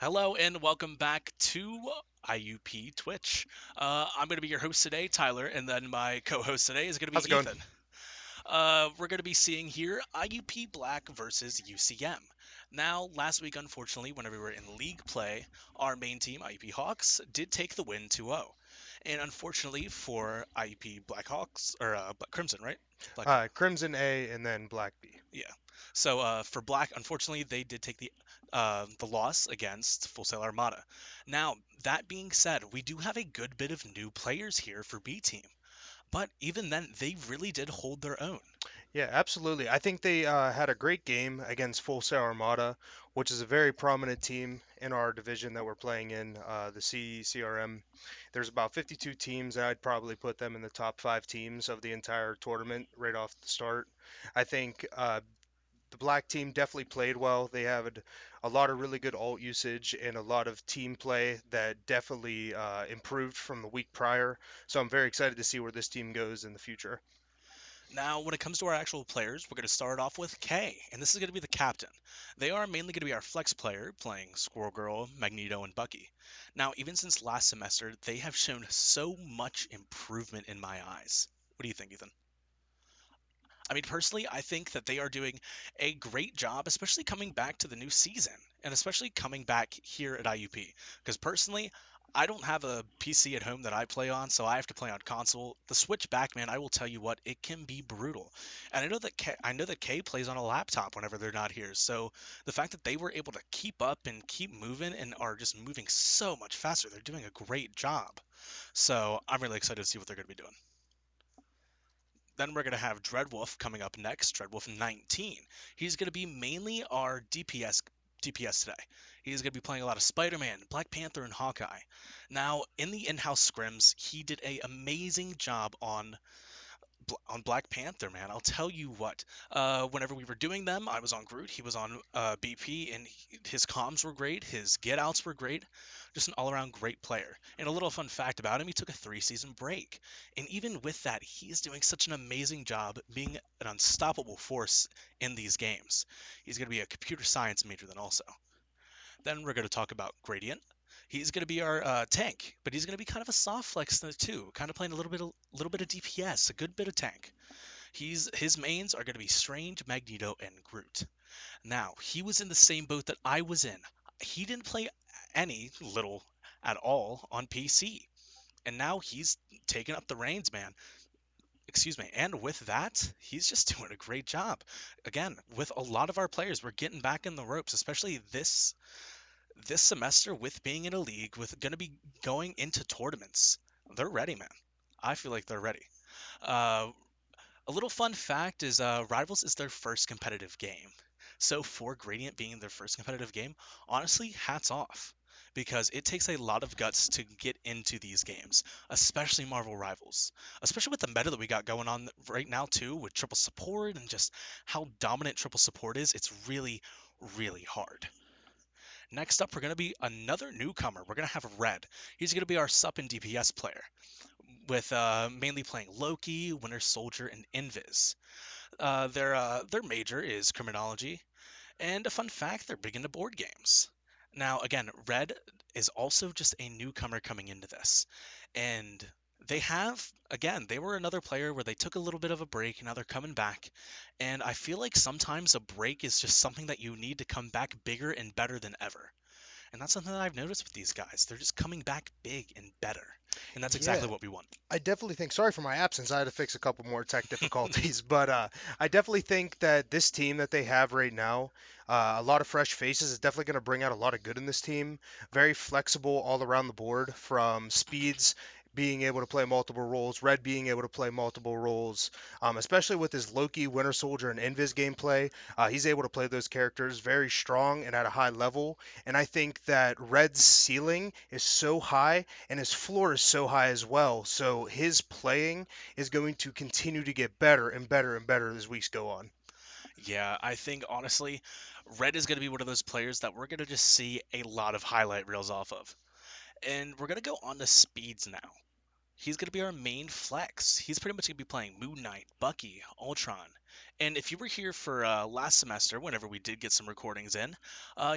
Hello and welcome back to IUP Twitch. I'm going to be your host today, Tyler, and then my co-host today is going to How's it be going? Ethan. We're going to be seeing here IUP Black versus UCM. Now, last week, unfortunately, whenever we were in league play, our main team, IUP Hawks, did take the win 2-0. And unfortunately for IUP Black Hawks, or Crimson, right? Black Crimson A and then Black B. Yeah. So for Black, unfortunately, they did take the loss against Full Sail Armada. Now, that being said, we do have a good bit of new players here for B team, but even then, they really did hold their own. Yeah, absolutely. I think they had a great game against Full Sail Armada, which is a very prominent team in our division that we're playing in, the CRM. There's about 52 teams, and I'd probably put them in the top five teams of the entire tournament right off the start. I think the black team definitely played well. They had a lot of really good ult usage and a lot of team play that definitely improved from the week prior. So I'm very excited to see where this team goes in the future. Now, when it comes to our actual players, we're going to start off with Kay, and this is going to be the captain. They are mainly going to be our flex player, playing Squirrel Girl, Magneto, and Bucky. Now, even since last semester, they have shown so much improvement in my eyes. What do you think, Ethan? I mean, personally, I think that they are doing a great job, especially coming back to the new season, and especially coming back here at IUP. Because personally, I don't have a PC at home that I play on, so I have to play on console. The switch back, man, I will tell you what, it can be brutal. And I know that Kay plays on a laptop whenever they're not here. So the fact that they were able to keep up and keep moving and are just moving so much faster, they're doing a great job. So I'm really excited to see what they're going to be doing. Then we're going to have Dreadwolf coming up next, Dreadwolf 19. He's going to be mainly our DPS today. He's going to be playing a lot of Spider-Man, Black Panther, and Hawkeye. Now, in the in-house scrims, he did a amazing job on Black Panther, man. I'll tell you what. Whenever we were doing them, I was on Groot. He was on BP, and his comms were great. His get outs were great. Just an all-around great player. And a little fun fact about him: he took a 3-season break, and even with that, he's doing such an amazing job being an unstoppable force in these games. He's going to be a computer science major then also. Then we're going to talk about Gradient. He's going to be our tank, but he's going to be kind of a soft flex too, kind of playing a little bit of DPS, a good bit of tank. His mains are going to be Strange, Magneto, and Groot. Now, he was in the same boat that I was in. He didn't play any little at all on PC. And now he's taking up the reins, man. Excuse me. And with that, he's just doing a great job. Again, with a lot of our players, we're getting back in the ropes, especially this semester with being in a league, with going to be going into tournaments. They're ready, man. I feel like they're ready. Uh, A little fun fact is Rivals is their first competitive game. So for Gradient being their first competitive game, honestly, hats off. Because it takes a lot of guts to get into these games, especially Marvel Rivals. Especially with the meta that we got going on right now too, with triple support and just how dominant triple support is, it's really, really hard. Next up, we're going to be another newcomer. We're going to have Red. He's going to be our sup and DPS player, with mainly playing Loki, Winter Soldier, and Invis. Their major is criminology, and a fun fact, they're big into board games. Now, again, Red is also just a newcomer coming into this, and they were another player where they took a little bit of a break, and now they're coming back. And I feel like sometimes a break is just something that you need to come back bigger and better than ever. And that's something that I've noticed with these guys. They're just coming back big and better. And that's Yeah, exactly what we want. I definitely think. Sorry for my absence. I had to fix a couple more tech difficulties, but I definitely think that this team that they have right now, a lot of fresh faces, is definitely going to bring out a lot of good in this team. Very flexible all around the board, from speeds being able to play multiple roles, Red being able to play multiple roles, especially with his Loki, Winter Soldier, and Invis gameplay. He's able to play those characters very strong and at a high level. And I think that Red's ceiling is so high and his floor is so high as well. So his playing is going to continue to get better and better and better as weeks go on. Yeah, I think honestly, Red is going to be one of those players that we're going to just see a lot of highlight reels off of. And we're going to go on to speeds now. He's going to be our main flex. He's pretty much going to be playing Moon Knight, Bucky, Ultron. And if you were here for last semester, whenever we did get some recordings in,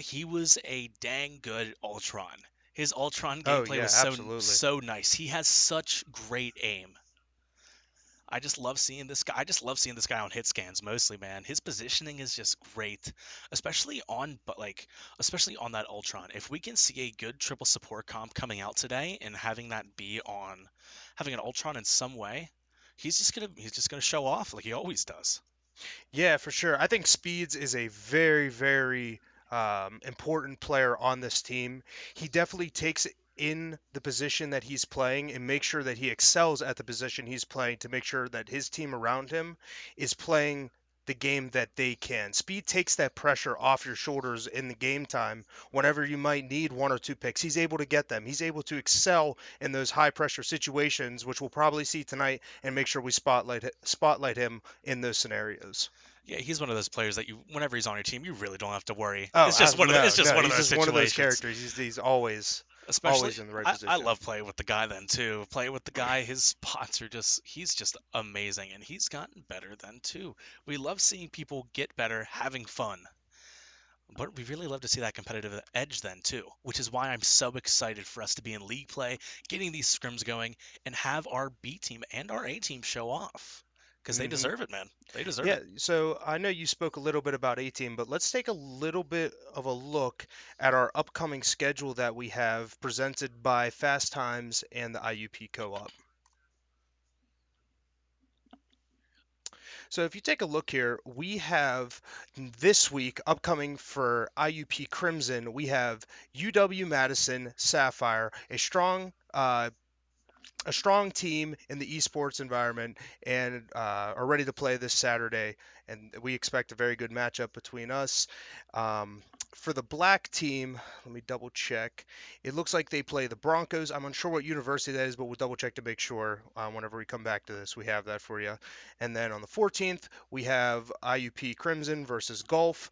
he was a dang good Ultron. His Ultron Oh gameplay yeah, was absolutely. so nice. He has such great aim. I just love seeing this guy. I just love seeing this guy on hit scans mostly, man. His positioning is just great, especially on especially on that Ultron. If we can see a good triple support comp coming out today and having that be on having an Ultron in some way, he's just gonna show off like he always does. Yeah, for sure. I think Speeds is a very, very important player on this team. He definitely takes in the position that he's playing and makes sure that he excels at the position he's playing to make sure that his team around him is playing the game that they can. Speed takes that pressure off your shoulders in the game time whenever you might need one or two picks. He's able to get them. He's able to excel in those high pressure situations, which we'll probably see tonight, and make sure we spotlight him in those scenarios. Yeah, he's one of those players that you whenever he's on your team, you really don't have to worry. Oh, It's no, just no. one of He's those just one of those situations. characters. He's always, Especially, always in the right I position. love playing with the guy then too. Playing with the guy, his spots are he's just amazing, and he's gotten better then too. We love seeing people get better, having fun, but we really love to see that competitive edge then too, which is why I'm so excited for us to be in league play, getting these scrims going, and have our B team and our A team show off. Because they Hmm. deserve it, man. They deserve Yeah. it. So I know you spoke a little bit about A team, but let's take a little bit of a look at our upcoming schedule that we have presented by Fast Times and the IUP Co-op. So if you take a look here, we have this week upcoming for IUP Crimson, we have UW Madison Sapphire, a strong team in the esports environment and are ready to play this Saturday. And we expect a very good matchup between us. Um, for the black team, let me double check. It looks like they play the Broncos. I'm unsure what university that is, but we'll double check to make sure whenever we come back to this, we have that for you. And then on the 14th, we have IUP Crimson versus Gulf.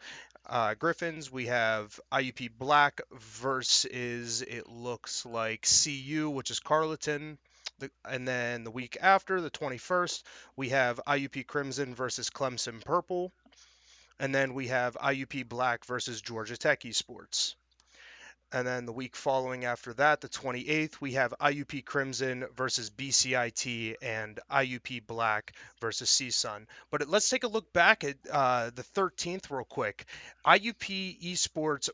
Griffins, we have IUP Black versus, it looks like CU, which is Carleton. And then the week after, the 21st, we have IUP Crimson versus Clemson Purple. And then we have IUP Black versus Georgia Tech Esports. And then the week following after that, the 28th, we have IUP Crimson versus BCIT and IUP Black versus CSUN. But let's take a look back at the 13th real quick. IUP Esports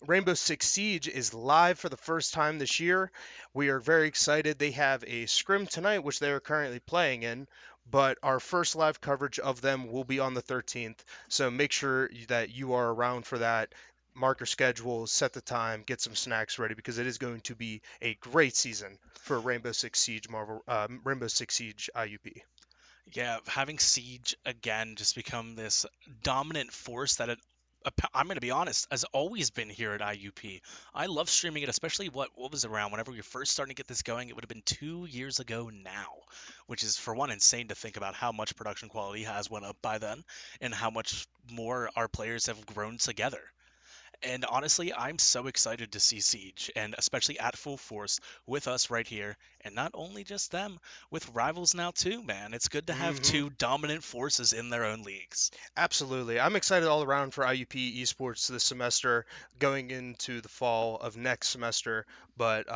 Rainbow Six Siege is live for the first time this year. We are very excited. They have a scrim tonight, which they are currently playing in. But our first live coverage of them will be on the 13th. So make sure that you are around for that. Mark your schedule, set the time, get some snacks ready because it is going to be a great season for Rainbow Six Siege IUP. Yeah, having Siege again just become this dominant force that I'm going to be honest, has always been here at IUP. I love streaming it, especially what was around whenever we were first starting to get this going. It would have been 2 years ago now, which is for one insane to think about how much production quality has went up by then and how much more our players have grown together. And honestly, I'm so excited to see Siege, and especially at full force with us right here. And not only just them, with Rivals now too, man. It's good to have Hmm. two dominant forces in their own leagues. Absolutely. I'm excited all around for IUP esports this semester, going into the fall of next semester. But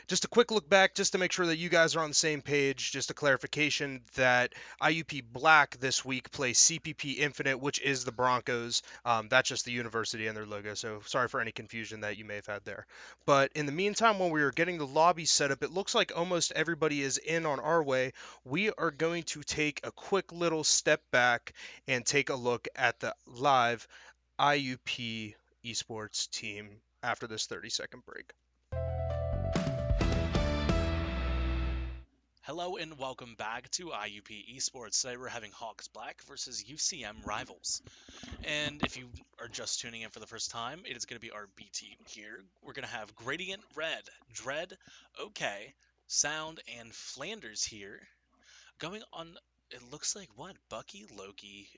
just a quick look back, just to make sure that you guys are on the same page. Just a clarification that IUP Black this week plays CPP Infinite, which is the Broncos. That's just the university and their logo. So sorry for any confusion that you may have had there. But in the meantime, when we were getting the lobby set up, it looks like almost everybody is in on our way. We are going to take a quick little step back and take a look at the live IUP esports team after this 30-second break. Hello and welcome back to IUP Esports. Today we're having Hawks Black versus UCM Rivals. And if you are just tuning in for the first time, it is going to be our B team here. We're going to have Gradient Red, Dread, OK, Sound, and Flanders here. Going on, it looks like what? Bucky, Loki,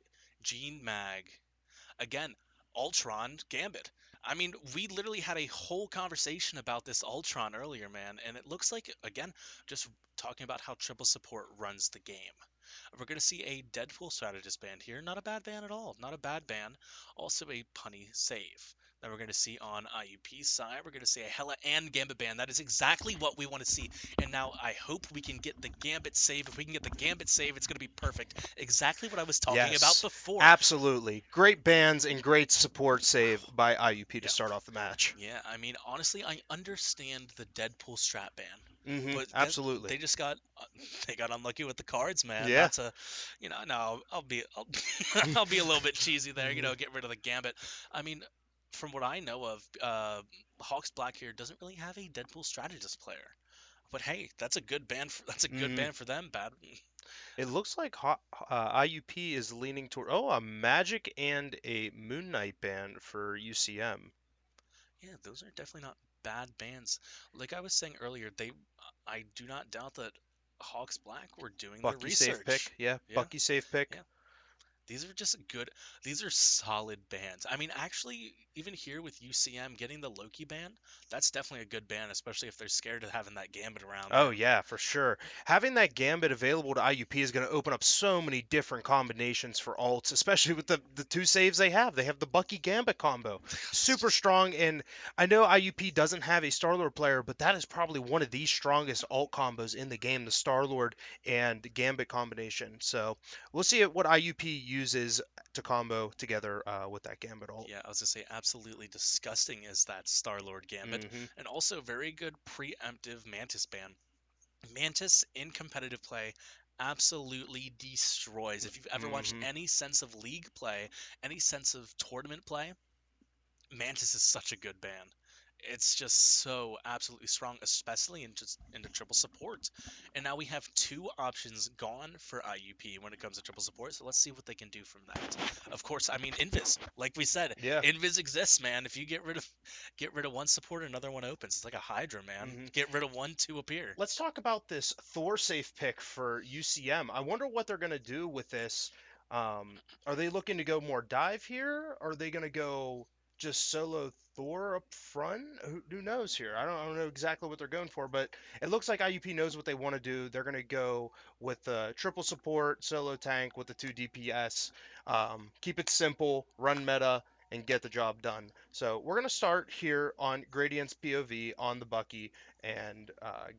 Gene Mag. Again, Ultron, Gambit. I mean, we literally had a whole conversation about this Ultron earlier, man, and it looks like, again, just talking about how triple support runs the game. We're going to see a Deadpool strategist band here. Not a bad band at all. Not a bad band. Also a punny save. Then we're going to see on IUP side, we're going to see a Hella and Gambit band. That is exactly what we want to see. And now I hope we can get the Gambit save. If we can get the Gambit save, it's going to be perfect. Exactly what I was talking about Yes, before. absolutely. Great bands and great support save by IUP to Yeah. start off the match. Yeah, I mean, honestly, I understand the Deadpool strat ban, but Absolutely. they just got they got unlucky with the cards, man. Yeah. Not to, no, I'll be a little bit cheesy there, Mhm. get rid of the gambit. I mean, from what I know of, Hawks Black here doesn't really have a Deadpool strategist player. But hey, that's a good ban that's a good Mhm. ban for them. Bad, It looks like IUP is leaning toward a Magic and a Moon Knight band for UCM. yeah, those are definitely not bad bans. Like I was saying earlier, I do not doubt that Hawks Black were doing their Bucky safe pick. research. Yeah, Yeah, Bucky safe pick. yeah. These are just good. These are solid bans. I mean, actually, even here with UCM getting the Loki ban, that's definitely a good ban, especially if they're scared of having that Gambit around Oh there. yeah, for sure. Having that gambit available to IUP is going to open up so many different combinations for alts, especially with the two saves they have. They have the Bucky Gambit combo, super strong. And I know IUP doesn't have a Star-Lord player, but that is probably one of the strongest alt combos in the game, the Star-Lord and Gambit combination. So we'll see what IUP uses to combo together with that Gambit alt. Yeah, I was gonna say absolutely disgusting is that Star-Lord Gambit, Hmm. and also very good preemptive Mantis ban. Mantis in competitive play absolutely destroys. If you've ever watched Hmm. any sense of league play, any sense of tournament play, Mantis is such a good ban. It's just so absolutely strong, especially into triple support. And now we have two options gone for IUP when it comes to triple support. So let's see what they can do from that. Of course, I mean Invis. Like we said, Yeah. Invis exists, man. If you get rid of one support, another one opens. It's like a Hydra, man. Hmm. Get rid of one, two appear. Let's talk about this Thor safe pick for UCM. I wonder what they're going to do with this. Are they looking to go more dive here? Are they going to go just solo Thor up front? Who knows here? I don't know exactly what they're going for, but it looks like IUP knows what they want to do. They're going to go with the triple support, solo tank with the 2 DPS. Keep it simple, run meta, and get the job done. So we're going to start here on Gradient's POV on the Bucky and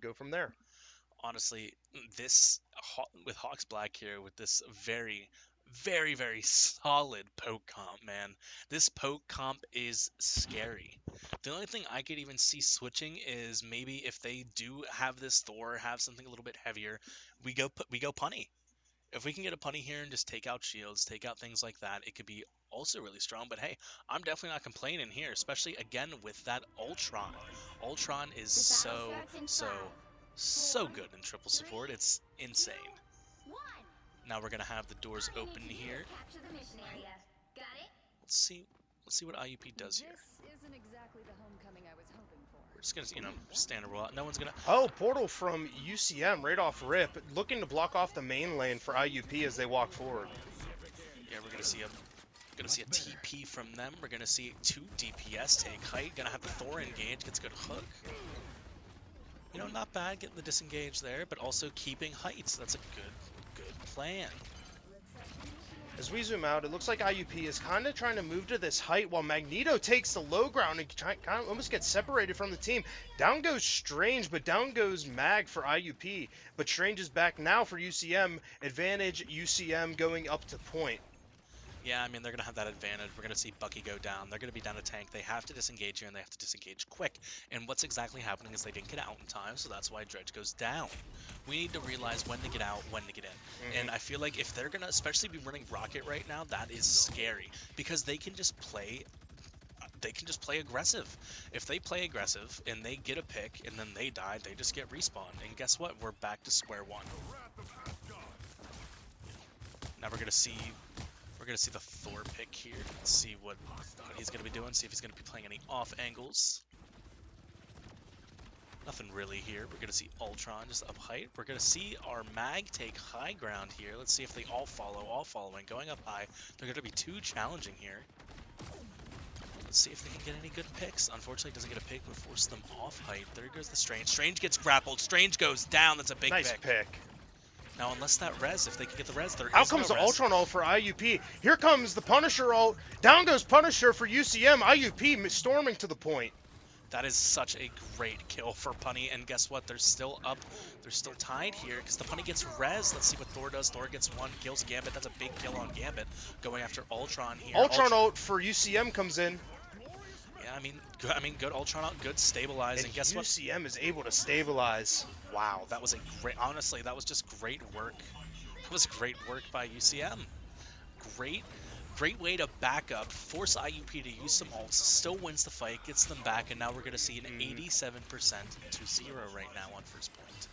go from there. Honestly, this with Hawks Black here with this very, very, very solid poke comp, man. This poke comp is scary. The only thing I could even see switching is maybe if they do have this Thor have something a little bit heavier, we go punny. If we can get a punny here and just take out shields, take out things like that, it could be also really strong. But hey, I'm definitely not complaining here, especially again with that Ultron. Ultron is The battle so, starts in so, five, so four, good in triple support. three, It's two, insane. one. Now we're gonna have the doors All you open need to do here. is capture the mission area. Got it? Let's see. Let's see what IUP does here. This isn't exactly the homecoming I was hoping for. We're just gonna, stand a roll out. No one's gonna. Oh, portal from UCM right off rip, looking to block off the main lane for IUP as they walk forward. Yeah, we're gonna see a TP from them. We're gonna see two DPS take height. Gonna have the Thor engage. Gets good hook. Not bad getting the disengage there, but also keeping heights. That's a good plan. As we zoom out, it looks like IUP is kind of trying to move to this height while Magneto takes the low ground and kind of almost gets separated from the team. Down goes Strange, but down goes Mag for IUP. But Strange is back now for UCM. Advantage UCM going up to point. Yeah, I mean, they're going to have that advantage. We're going to see Bucky go down. They're going to be down a tank. They have to disengage here, and they have to disengage quick. And what's exactly happening is they didn't get out in time, so that's why Dredge goes down. We need to realize when to get out, when to get in. And I feel like if they're going to especially be running Rocket right now, that is scary. Because they can just play aggressive. If they play aggressive and they get a pick and then they die, they just get respawned. And guess what? We're back to square one. Now we're going to see the Thor pick here. Let's see what he's going to be doing. See if he's going to be playing any off angles. Nothing really here. We're going to see Ultron just up height. We're going to see our Mag take high ground here. Let's see if they all follow. All following. Going up high. They're going to be too challenging here. Let's see if they can get any good picks. Unfortunately, it doesn't get a pick, but forces them off height. There goes the Strange. Strange gets grappled. Strange goes down. That's a big Nice pick. pick. Now, unless that res, if they can get the res, there Out is comes no the res. Ultron ult for IUP. Here comes the Punisher ult. Down goes Punisher for UCM. IUP storming to the point. That is such a great kill for Punny, and guess what? They're still up. They're still tied here because the Punny gets res. Let's see what Thor does. Thor gets one, kills Gambit. That's a big kill on Gambit. Going after Ultron here. Ultron ult for UCM comes in. Yeah, I mean, good Ultron ult, good stabilizing. And Guess what? UCM is able to stabilize. Wow, that was a great. Honestly, that was just great work. That was great work by UCM. Great way to back up, force IUP to use some ults, still wins the fight, gets them back, and now we're going to see an 87% to 0 right now on first point.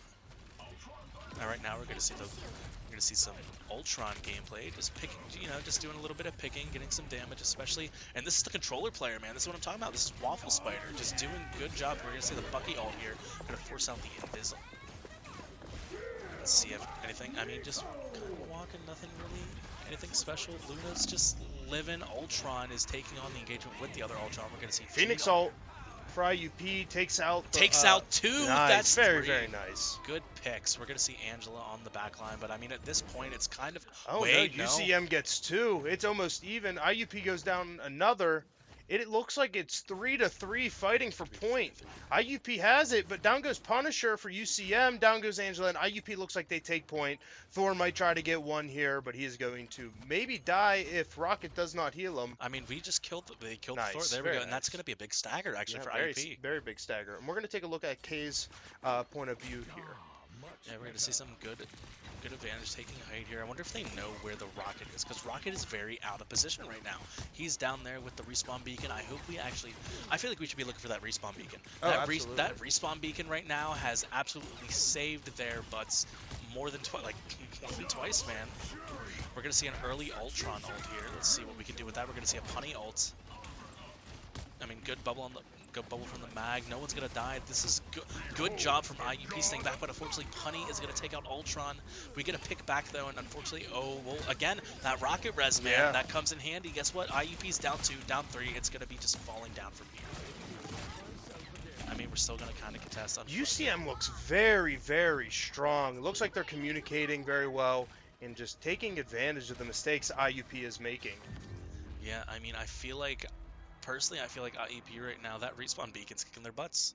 All right, now we're going to see some Ultron gameplay, just picking, just doing a little bit of picking, getting some damage, especially. And this is the controller player, man. This is what I'm talking about. This is Waffle Spider, just doing good job. We're going to see the Bucky ult here, going to force out the Invisible. Let's see if anything. I mean, just kind of walking, nothing really. Anything special? Luna's just living. Ultron is taking on the engagement with the other Ultron. We're gonna see Phoenix Gene ult for IUP takes out. out two. Nice, That's very three. very nice. Good picks. We're gonna see Angela on the back line, but I mean at this point it's kind of. Oh Wait, no, no. UCM gets two. It's almost even. IUP goes down another. It looks like it's 3-3 fighting for point. IUP has it, but down goes Punisher for UCM. Down goes Angela, and IUP looks like they take point. Thor might try to get one here, but he is going to maybe die if Rocket does not heal him. I mean, we just killed. They killed Nice, Thor. There we very go, and that's nice. gonna be a big stagger actually Yeah, for very, IUP. very big stagger. And we're going to take a look at K's point of view here. Yeah, we're gonna see some good advantage taking height here. I wonder if they know where the Rocket is, because Rocket is very out of position right now. He's down there with the respawn beacon. I feel like we should be looking for that respawn beacon. Oh, That absolutely. that respawn beacon right now has absolutely saved their butts more than twice, man. We're gonna see an early Ultron ult here. Let's see what we can do with that. We're gonna see a Punny ult. I mean, good bubble from the mag. No one's gonna die. This is good job from IUP staying back, but unfortunately Punny is gonna take out Ultron. We get a pick back though, and unfortunately, again, that rocket res, man, Yeah. that comes in handy. Guess what? IUP's down 2, down 3. It's gonna be just falling down from here. I mean, we're still gonna kind of contest. UCM looks very, very strong. It looks like they're communicating very well and just taking advantage of the mistakes IUP is making. Yeah, I mean, personally, I feel like IEP right now, that respawn beacon's kicking their butts.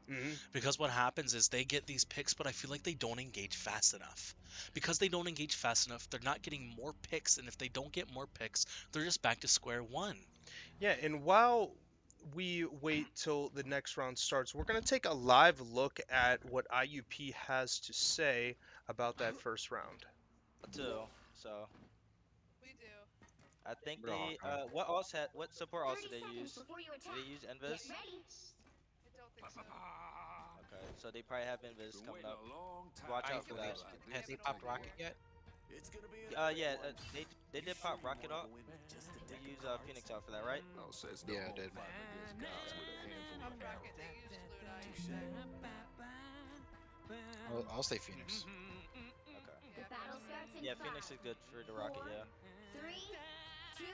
Because what happens is they get these picks, but I feel like they don't engage fast enough. Because they don't engage fast enough, they're not getting more picks, and if they don't get more picks, they're just back to square one. Yeah, and while we wait till the next round starts, we're going to take a live look at what IUP has to say about that first round. Too. So We do. I think Bro, they what support also they use? Do they use Invis? I don't think so. Okay, so they probably have Invis coming up. Watch out for that. Has they popped Rocket yet? Yeah, they did pop Rocket off. They use Phoenix out for that, right? Yeah, I did. Top bracket, they use Fluid Eye. I'll say Phoenix. Okay. The battle starts in Yeah, 5, Phoenix is good for the Rocket. 4, Yeah. 3, 2,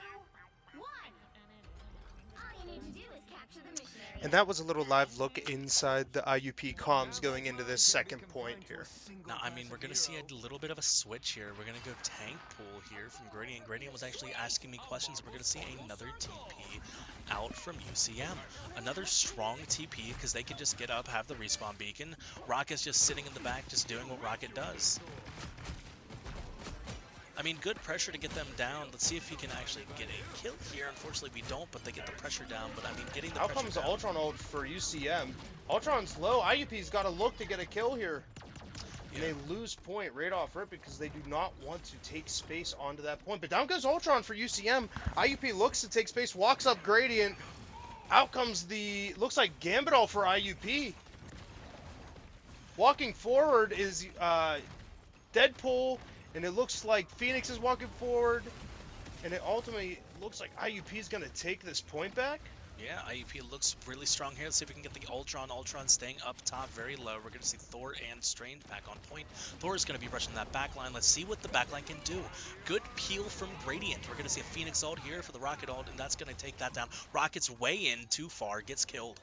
1. All you need to do is capture the mission area. And that was a little live look inside the IUP comms going into this second point here. Now, I mean, we're going to see a little bit of a switch here. We're going to go tank pool here from Gradient. Gradient was actually asking me questions. We're going to see another TP out from UCM. Another strong TP because they can just get up, have the respawn beacon. Rocket's just sitting in the back, just doing what Rocket does. I mean, good pressure to get them down. Let's see if he can actually get a kill here. Unfortunately, we don't, but they get the pressure down. But I mean, getting the Out pressure comes the down. Ultron ult for UCM. Ultron's low. IUP's got to look to get a kill here. And Yeah. they lose point right off rip because they do not want to take space onto that point. But down goes Ultron for UCM. IUP looks to take space, walks up Gradient. Out comes looks like Gambit ult for IUP. Walking forward is Deadpool, and it looks like Phoenix is walking forward. And it ultimately looks like IUP is going to take this point back. Yeah, IUP looks really strong here. Let's see if we can get the Ultron. Ultron staying up top very low. We're going to see Thor and Strange back on point. Thor is going to be rushing that backline. Let's see what the backline can do. Good peel from Gradient. We're going to see a Phoenix ult here for the Rocket ult, and that's going to take that down. Rocket's way in too far, gets killed.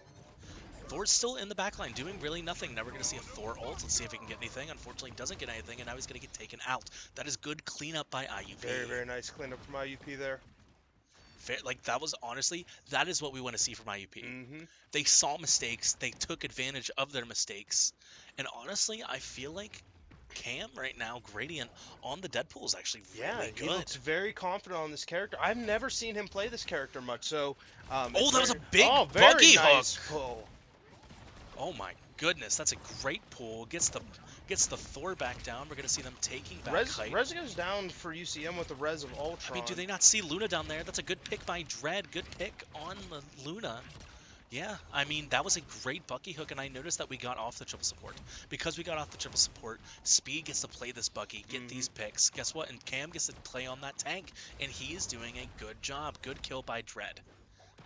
Thor's still in the backline, doing really nothing. Now we're going to see a Thor ult. Let's see if he can get anything. Unfortunately, doesn't get anything, and now he's going to get taken out. That is good cleanup by IUP. Very, very nice cleanup from IUP there. Fair, like, that was honestly, that is what we want to see from IUP. Mm-hmm. They saw mistakes, they took advantage of their mistakes, and honestly, I feel like Cam right now, Gradient, on the Deadpool is actually Yeah, really he good. looks very confident on this character. I've never seen him play this character much, so... Oh, that was a big very buggy nice hook. pull. Oh my goodness, that's a great pull. Gets the Thor back down. We're gonna see them taking back height. Res goes down for UCM with the res of Ultron. I mean, do they not see Luna down there? That's a good pick by Dread. Good pick on the Luna. Yeah, I mean, that was a great Bucky hook, and I noticed that we got off the triple support. Because we got off the triple support, Speed gets to play this Bucky, get these picks. Guess what? And Cam gets to play on that tank, and he is doing a good job. Good kill by Dread.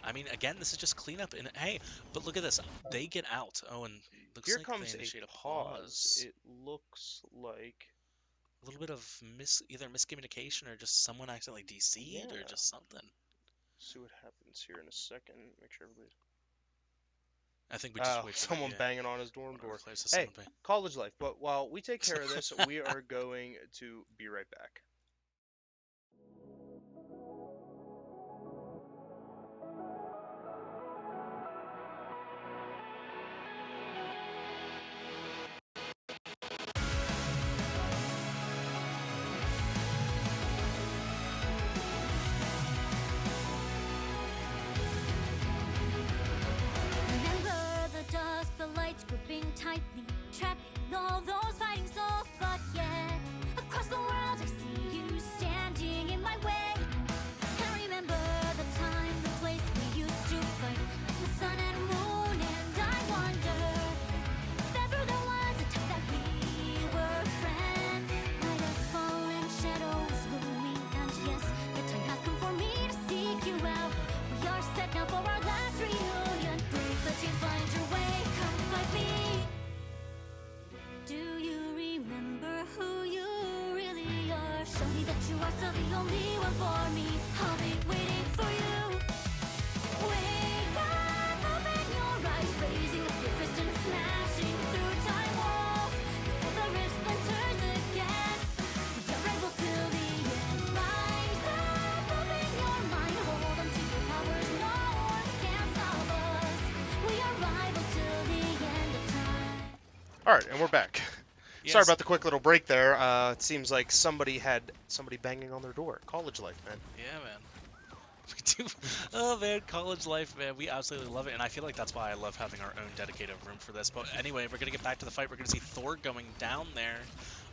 I mean, again, this is just cleanup, and hey, but look at this. They get out. Oh, and looks Here like comes they a initiate pause. It looks like... a little bit of either miscommunication or just someone accidentally DC'd or Yeah. just something. See what happens here in a second. Make sure everybody's... I think we just wait for someone that, banging on his dorm door. Hey, Hey, college life. But while we take care of this, we are going to be right back. Remember the dusk, the lights gripping tightly, trapping all those fighting souls. But yet, across the world, I see you standing in my way. I remember the time, the place we used to fight, like the sun and moon, and I wonder if ever there was a time that we were friends. Night has fallen, shadows looming, and yes, the time has come for me to seek you out. We are set now for our last reunion. Break the chains, find your way, come find me. Do you remember who you really are? Show me that you are still the only one for me. I'll be waiting for you. Wake up, open your eyes, raising up your fist and smashing through time walls. Before the rift splinters again, we are rivals till the end. Rise up, open your mind, hold on to your powers, no one can stop us. We are rivals till the end of time. Alright, and we're back. Sorry Yes. about the quick little break there. It seems like somebody banging on their door. College life, man. Yeah, man. We do. Oh man, college life, man. We absolutely love it, and I feel like that's why I love having our own dedicated room for this. But anyway, we're gonna get back to the fight. We're gonna see Thor going down there.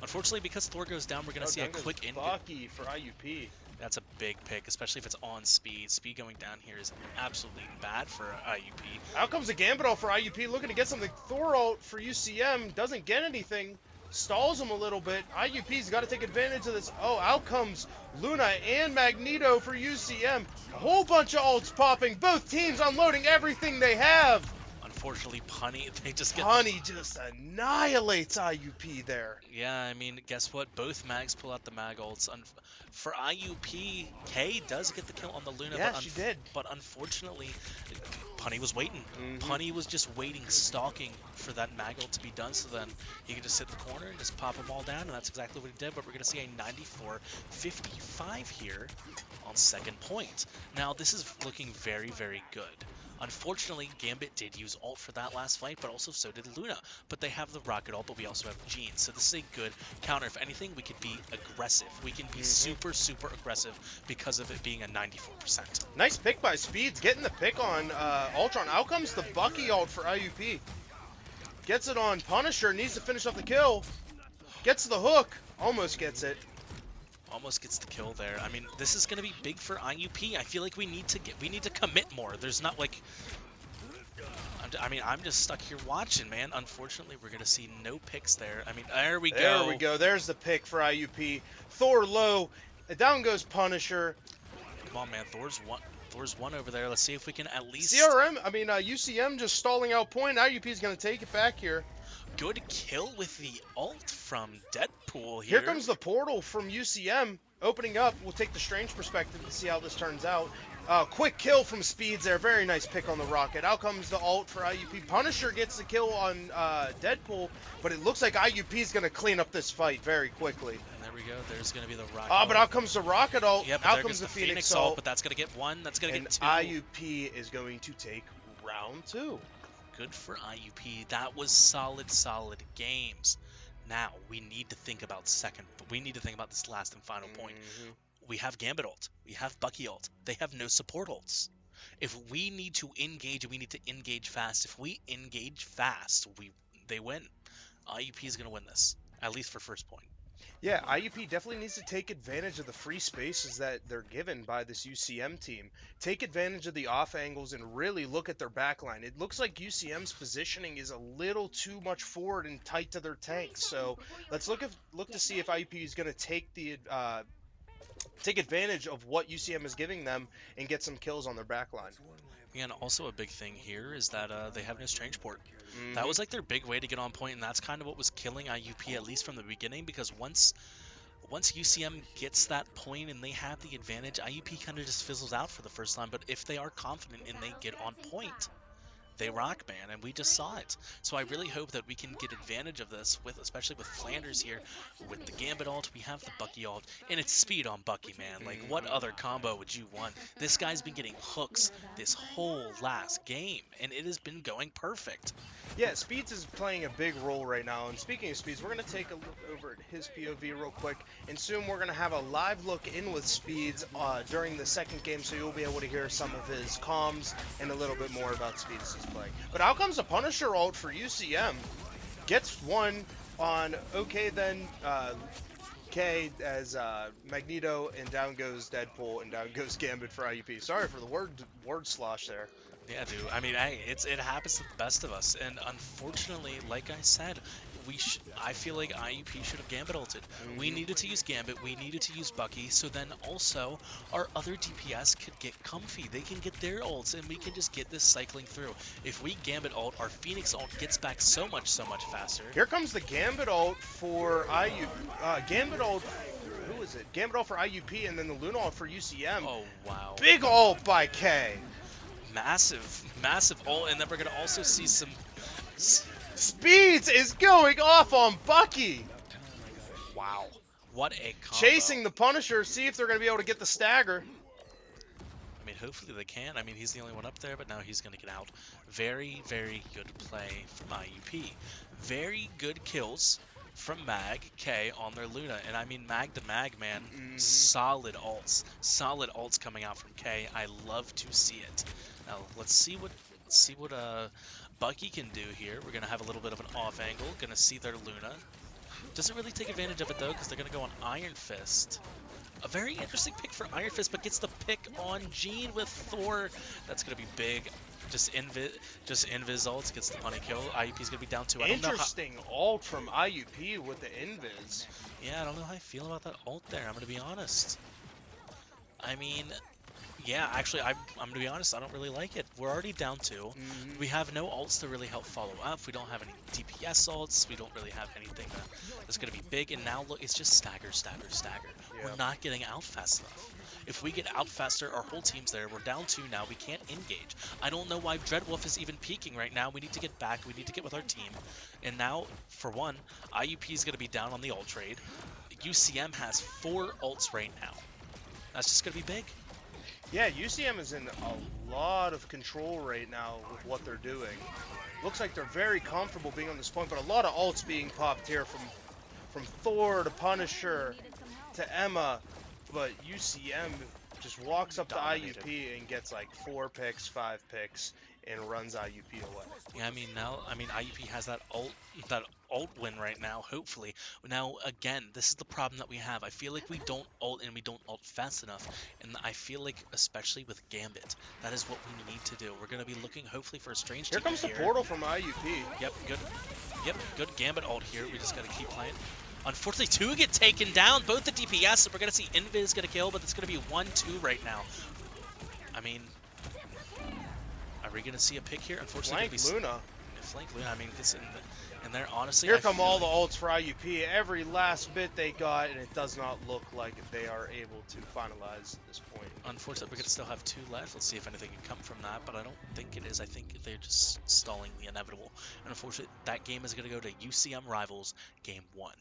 Unfortunately, because Thor goes down, we're gonna see a down goes quick in. Bucky for IUP. That's a big pick, especially if it's on Speed. Speed going down here is absolutely bad for IUP. Out comes a Gambit ult for IUP, looking to get something. Thor ult for UCM, doesn't get anything. Stalls him a little bit. IUP's got to take advantage of this. Oh, out comes Luna and Magneto for UCM. A whole bunch of ults popping. Both teams unloading everything they have. Unfortunately, Punny, they just get. Honey just annihilates IUP there. Yeah, I mean, guess what? Both mags pull out the mag ults. For IUP, Kay does get the kill on the Luna, Yeah, but she did. But unfortunately, Punny was waiting. Mhm. Punny was just waiting, stalking for that mag ult to be done, so then he could just sit in the corner and just pop them all down, and that's exactly what he did. But we're going to see a 94-55 here on second point. Now, this is looking very, very good. Unfortunately, Gambit did use ult for that last fight, but also so did Luna. But they have the rocket ult, but we also have Jean. So this is a good counter. If anything, we could be aggressive. We can be super, super aggressive because of it being a 94%. Nice pick by Speeds, getting the pick on Ultron. Out comes the Bucky ult for IUP. Gets it on Punisher, needs to finish off the kill. Gets the hook, almost gets it. Almost gets the kill there. I mean, this is going to be big for IUP. I feel like we need to commit more. There's not like, I'm just stuck here watching, man. Unfortunately, we're going to see no picks there. I mean, there we go. There we go. There's the pick for IUP. Thor low. Down goes Punisher. Come on, man. Thor's one. Thor's one over there. Let's see if we can at least... UCM just stalling out point. IUP is going to take it back here. Good kill with the ult from Deadpool Here here. comes the portal from UCM opening up. We'll take the Strange perspective to see how this turns out. Quick kill from Speeds there. Very nice pick on the rocket. Out comes the ult for IUP. Punisher gets the kill on Deadpool, but it looks like IUP is going to clean up this fight very quickly. And there we go. There's going to be the rocket But ult. out comes the rocket ult. Yep, out there comes goes the Phoenix ult. But that's going to get one. That's going to And get two. IUP is going to take round 2. Good for IUP. That was solid games. Now, we need to think about we need to think about this last and final point. We have Gambit ult. We have Bucky ult. They have no support ults. If we need to engage, we need to engage fast. If we engage fast, they win. IUP is going to win this, at least for first point. Yeah, IUP definitely needs to take advantage of the free spaces that they're given by this UCM team. Take advantage of the off angles and really look at their backline. It looks like UCM's positioning is a little too much forward and tight to their tanks. So let's look to see if IUP is going to take advantage of what UCM is giving them and get some kills on their backline. And also a big thing here is that they have no strange port. That was like their big way to get on point, and that's kind of what was killing IUP, at least from the beginning, because once UCM gets that point and they have the advantage, IUP kind of just fizzles out for the first time. But if they are confident and they get on point, they rock, man, and we just saw it. So I really hope that we can get advantage of this, especially with Flanders here. With the Gambit ult, we have the Bucky ult, and it's speed on Bucky, man. Like, what other combo would you want? This guy's been getting hooks this whole last game, and it has been going perfect. Yeah, Speeds is playing a big role right now. And speaking of Speeds, we're going to take a look over at his POV real quick. And soon we're going to have a live look in with Speeds during the second game. So you'll be able to hear some of his comms and a little bit more about Speeds he's playing. But out comes a Punisher ult for UCM. Gets one on K as Magneto, and down goes Deadpool, and down goes Gambit for IUP. Sorry for the word slosh there. Yeah, dude. I mean, it happens to the best of us, and unfortunately, like I said, I feel like IUP should have Gambit ulted. We needed to use Gambit, we needed to use Bucky, so then also our other DPS could get comfy. They can get their ults, and we can just get this cycling through. If we Gambit ult, our Phoenix ult gets back so much faster. Here comes the Gambit ult for Gambit ult. Who is it? Gambit ult for IUP, and then the Luna ult for UCM. Oh wow! Big ult by K. Massive ult, and then we're gonna also see some. Speeds is going off on Bucky. Wow, what a combo. Chasing the Punisher, see if they're going to be able to get the stagger. I mean, hopefully they can. I mean, he's the only one up there, but now he's going to get out. Very good play from IUP. Very good kills from Mag, K on their Luna. And I mean, Mag to Mag, man. Solid ults. Solid ults coming out from K. I love to see it. Now, let's see what Bucky can do here. We're going to have a little bit of an off angle. Going to see their Luna. Doesn't really take advantage of it, though, because they're going to go on Iron Fist. A very interesting pick for Iron Fist, but gets the pick on Gene with Thor. That's going to be big. Just invis ults, gets the money kill. IUP's going to be down 2. Interesting ult from IUP with the invis. Yeah, I don't know how I feel about that ult there. I'm going to be honest. I mean, yeah, actually, I'm going to be honest. I don't really like it. We're already down 2. We have no ults to really help follow up. We don't have any DPS ults. We don't really have anything that's going to be big. And now, look, it's just stagger. Yeah. We're not getting out fast enough. If we get out faster, our whole team's there. We're down 2 now. We can't engage. I don't know why Dreadwolf is even peeking right now. We need to get back. We need to get with our team. And now, for one, IUP is going to be down on the ult trade. UCM has 4 ults right now. That's just going to be big. Yeah, UCM is in a lot of control right now with what they're doing. Looks like they're very comfortable being on this point, but a lot of ults being popped here from Thor to Punisher to Emma. But UCM just walks up to IUP and gets like 4 picks, 5 picks, and runs IUP away. Yeah, I mean IUP has that ult win right now, hopefully. Now again, this is the problem that we have. I feel like we don't ult and we don't ult fast enough. And I feel like especially with Gambit, that is what we need to do. We're gonna be looking hopefully for a strange Here comes the portal from IUP. Yep, good Gambit ult here. We just gotta keep playing. Unfortunately, 2 get taken down, both the DPS, so we're going to see Invis get a kill, but it's going to be 1-2 right now. I mean, are we gonna see a pick here? Unfortunately, Flank Luna. Flank Luna. I mean, this and they're honestly. Here I come feel all the like- ults for IUP. Every last bit they got, and it does not look like they are able to finalize at this point. Unfortunately, we're gonna still have 2 left. Let's see if anything can come from that, but I don't think it is. I think they're just stalling the inevitable. And unfortunately, that game is gonna go to UCM Rivals Game 1.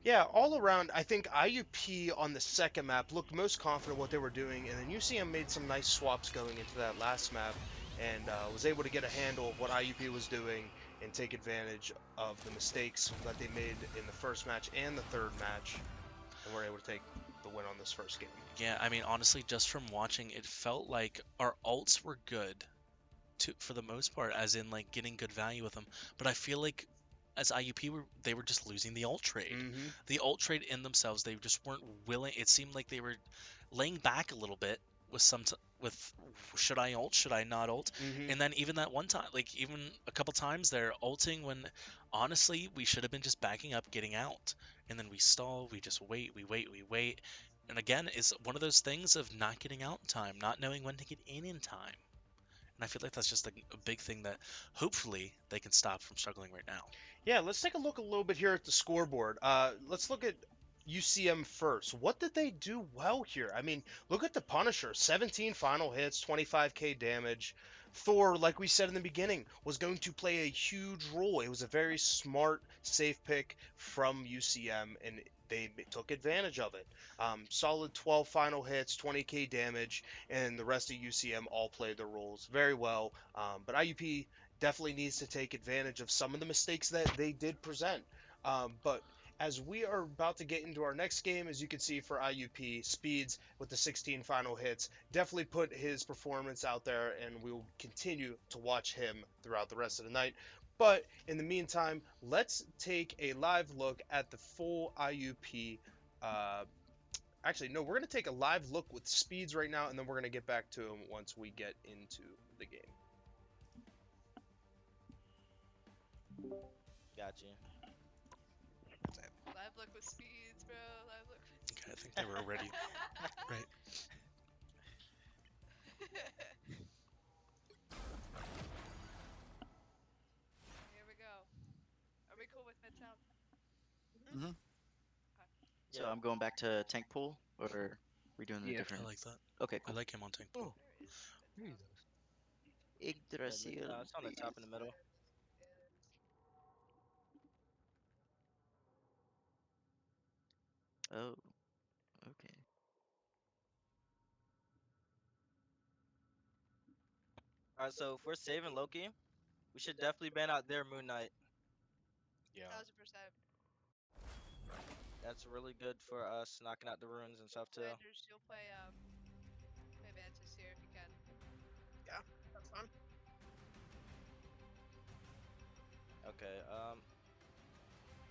Yeah, all around, I think IUP on the second map looked most confident what they were doing, and then UCM made some nice swaps going into that last map, and was able to get a handle of what IUP was doing and take advantage of the mistakes that they made in the first match and the third match, and were able to take the win on this first game. Yeah, I mean, honestly, just from watching, it felt like our ults were good, for the most part, as in like getting good value with them. But I feel like as IUP, they were just losing the ult trade. Mm-hmm. The ult trade in themselves, they just weren't willing. It seemed like they were laying back a little bit with with should I ult, should I not ult, Mm-hmm. and then even that one time, like even a couple times, they're ulting when honestly we should have been just backing up, getting out, and then we stall, we just wait, we wait. And again, it's one of those things of not getting out in time, not knowing when to get in time. And I feel like that's just a big thing that hopefully they can stop from struggling right now. Yeah, let's take a look a little bit here at the scoreboard. Let's look at UCM first. What did they do well here? I mean, look at the Punisher. 17 final hits, 25k damage. Thor, like we said in the beginning, was going to play a huge role. It was a very smart, safe pick from UCM, and they took advantage of it. Solid 12 final hits, 20k damage, and the rest of UCM all played their roles very well. But IUP definitely needs to take advantage of some of the mistakes that they did present. But as we are about to get into our next game, as you can see for IUP, Speeds with the 16 final hits, definitely put his performance out there, and we will continue to watch him throughout the rest of the night. But in the meantime, let's take a live look at the full IUP. Actually, no, we're going to take a live look with Speeds right now, and then we're going to get back to him once we get into the game. Gotcha. Live look with Speeds, bro. Live look. Okay, I think they were already right. Here we go. Are we cool with Midtown? So I'm going back to tank pool, or are we doing a Yeah. different? I like that. Okay, I cool. like him on tank pool. Where is Yggdrasil. It's on the top in the middle. Oh, okay. Alright, so if we're saving Loki, we should definitely ban out their Moon Knight. Yeah. 1000%. That's really good for us knocking out the runes and stuff too. Landers, you'll play Mantis here if you can. Yeah, that's fun. Okay,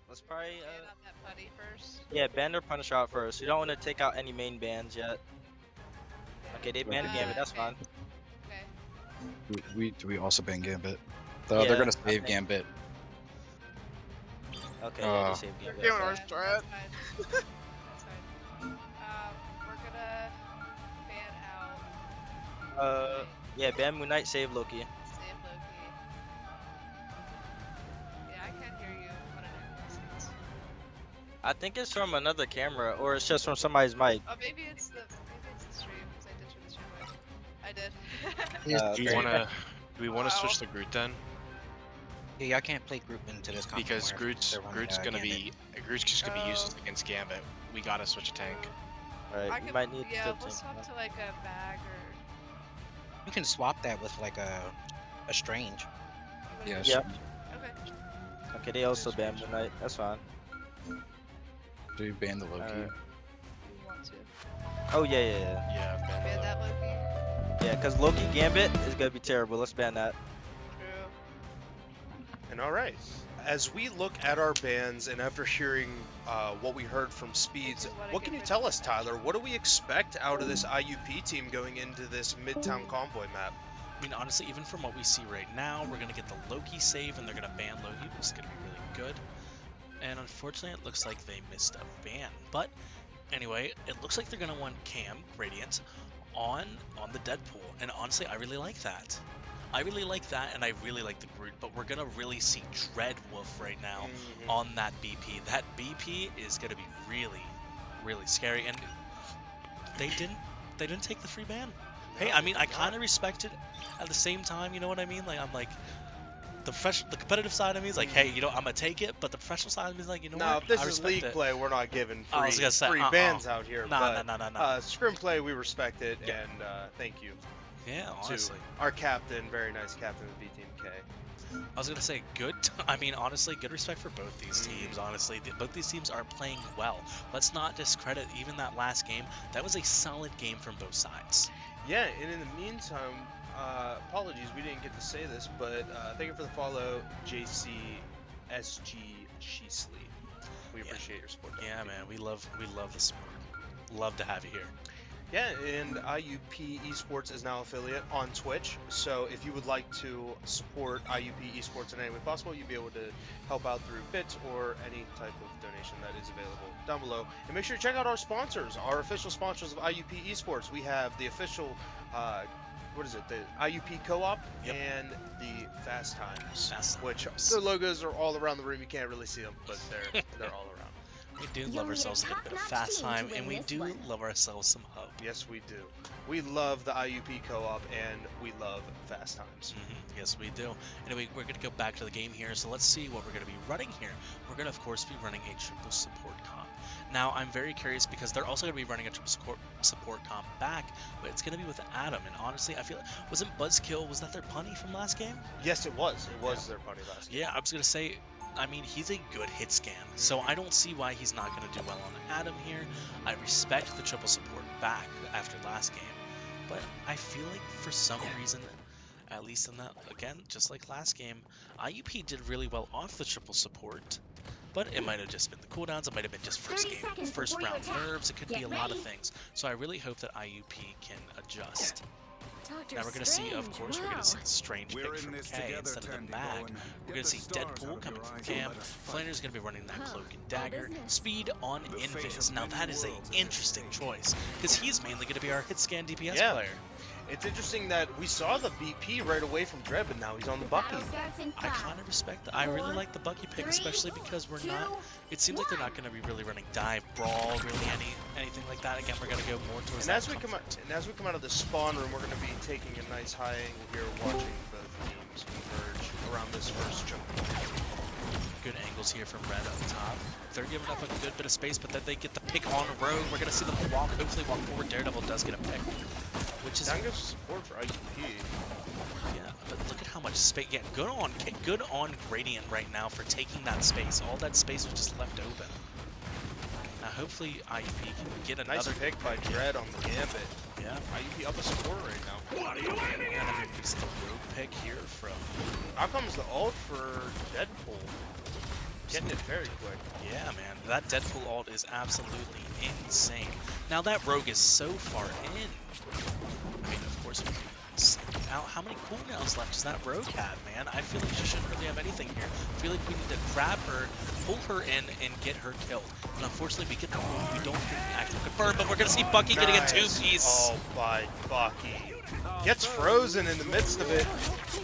let's probably Ban out that putty first. yeah, ban their Punisher out first. You don't want to take out any main bans yet. Okay, they banned Gambit, that's fine. Okay. Do we also ban Gambit? They're Yeah, gonna I save think- Gambit. Okay, yeah, they Uh, saved Gambit. Doing okay. our strat. That's fine. That's fine. We're gonna ban out. Yeah, ban Moon Knight, save Loki. Save Loki. Yeah, I can't hear you on an Xbox. I think it's from another camera, or it's just from somebody's mic. Oh, maybe it's the stream because I did turn the stream away. I did. Do Okay. we wanna Wow. switch to Groot then? Yeah, I can't play group into this comp Because anymore. Groot's They're running, Groot's gonna Gambit. be Groot's just gonna be Oh. useless against Gambit. We gotta switch a tank. Alright, I we could, might need yeah, 15. we'll swap to like a bag or. You can swap that with like a strange. Yes. Yep. Okay. Okay, they also ban Moon Knight, that's fine. Do you ban the Loki? Alright. We want to. Oh, yeah. Yeah, ban Ban that Loki. Yeah, because Loki Gambit is gonna be terrible. Let's ban that. True. And all right, as we look at our bans and after hearing what we heard from Speeds, what can you tell us, Tyler? What do we expect out of this IUP team going into this Midtown Convoy map? I mean, honestly, even from what we see right now, we're gonna get the Loki save, and they're gonna ban Loki, which is gonna be really good. And unfortunately, it looks like they missed a ban. But anyway, it looks like they're gonna want Cam, Radiant, on the Deadpool, and honestly, I really like that. I really like that, and I really like the Groot, but we're gonna really see Dreadwolf right now on that BP. That BP is gonna be really, really scary, and they didn't take the free ban. Hey, I mean, I kind of respect it. At the same time, you know what I mean? Like, I'm like, the competitive side of me is like, hey, I'm gonna take it, but the professional side of me is like, what? Now, if this I is respect league it. play, we're not giving I was gonna say, free bans out here. No. Scrim play, we respect it, and thank you Yeah, to honestly. our captain, very nice captain of B Team K. I was gonna say good. I mean, honestly, good respect for both these teams. Honestly, both these teams are playing well. Let's not discredit even that last game. That was a solid game from both sides. Yeah, and in the meantime, apologies, we didn't get to say this, but thank you for the follow, JCSG Sheasley. We appreciate your support. Yeah, man, we love the sport. Love to have you here. Yeah, and IUP Esports is now affiliate on Twitch, so if you would like to support IUP Esports in any way possible, you'll be able to help out through bits or any type of donation that is available down below. And make sure to check out our sponsors, our official sponsors of IUP Esports. We have the official, the IUP Co-op and the FastTimes, which their logos are all around the room. You can't really see them, but they're all around. We do love ourselves a little bit of fast time, and we do love ourselves some hub. Yes, we do. We love the IUP co-op, and we love fast times. Yes, we do. Anyway, we're going to go back to the game here, so let's see what we're going to be running here. We're going to, of course, be running a triple support comp. Now, I'm very curious because they're also going to be running a triple support comp back, but it's going to be with Adam, and honestly, I feel like, wasn't Buzzkill, was that their punny from last game? Yes, it was. It was their punny last game. Yeah, I was going to say, I mean, he's a good hit scan, so I don't see why he's not going to do well on Adam here. I respect the triple support back after last game, but I feel like for some reason, at least in that, again, just like last game, IUP did really well off the triple support, but it might have just been the cooldowns, it might have been just first round nerves, it could be a lot of things. So I really hope that IUP can adjust. Now we're going to see, of course, we're going to see the strange pick from K instead of the Mag. We're going to see Deadpool coming from Cam. Flander's going to be running that Cloak and Dagger. Speed on Invis. Now that is an interesting choice, because he's mainly going to be our hit scan DPS player. It's interesting that we saw the BP right away from Dread, but now he's on the Bucky. I kind of respect that. I really like the Bucky pick, especially because we're not. It seems like they're not going to be really running dive, brawl, really anything like that. Again, we're going to go more towards. And as we come out of the spawn room, we're going to be taking a nice high angle here, watching both teams converge around this first jump. Good angles here from Red up top. They're giving up a good bit of space, but then they get the pick on Rogue. We're going to see them walk, hopefully walk forward. Daredevil does get a pick, which is good support for IUP. Yeah, but look at how much space. Yeah, good on Gradient right now for taking that space. All that space was just left open. Now hopefully IUP can get another nice pick by Dread on the Gambit. Yeah, IUP up a support right now. And I mean, it's the Rogue pick here from. Out comes the ult for Deadpool. Getting it very quick. Yeah, man, that Deadpool ult is absolutely insane. Now that Rogue is so far in. I mean, of course, how many cooldowns left does that Rogue have, man? I feel like she shouldn't really have anything here. I feel like we need to grab her, pull her in, and get her killed. And unfortunately, we get the move. We don't get the actual confirm, but we're going to see Bucky getting a two-piece. Oh, by Bucky. Gets frozen in the midst of it.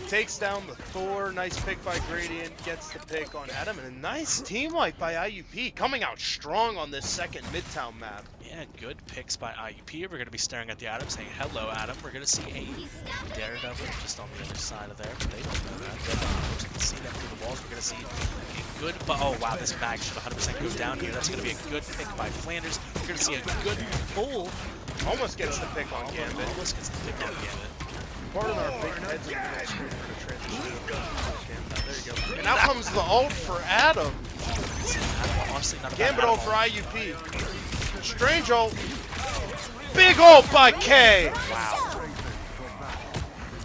Takes down the Thor. Nice pick by Gradient. Gets the pick on Adam. And a nice team wipe by IUP. Coming out strong on this second Midtown map. Yeah, good picks by IUP. We're going to be staring at the Adam saying, hello, Adam. We're going to see a Daredevil just on the other side of there. But they don't know that. They can see them through the walls. We're going to see a good... Oh, wow, this mag should 100% go down here. That's going to be a good pick by Flanders. We're going to see a good pull. Almost gets the pick on Gambit. Almost gets the pick on Gambit. Pardon our big heads in the middle screen for the transition. There you go. And out comes the ult for Adam. Gambit ult for IUP. Strange ult. Big ult by K. Wow.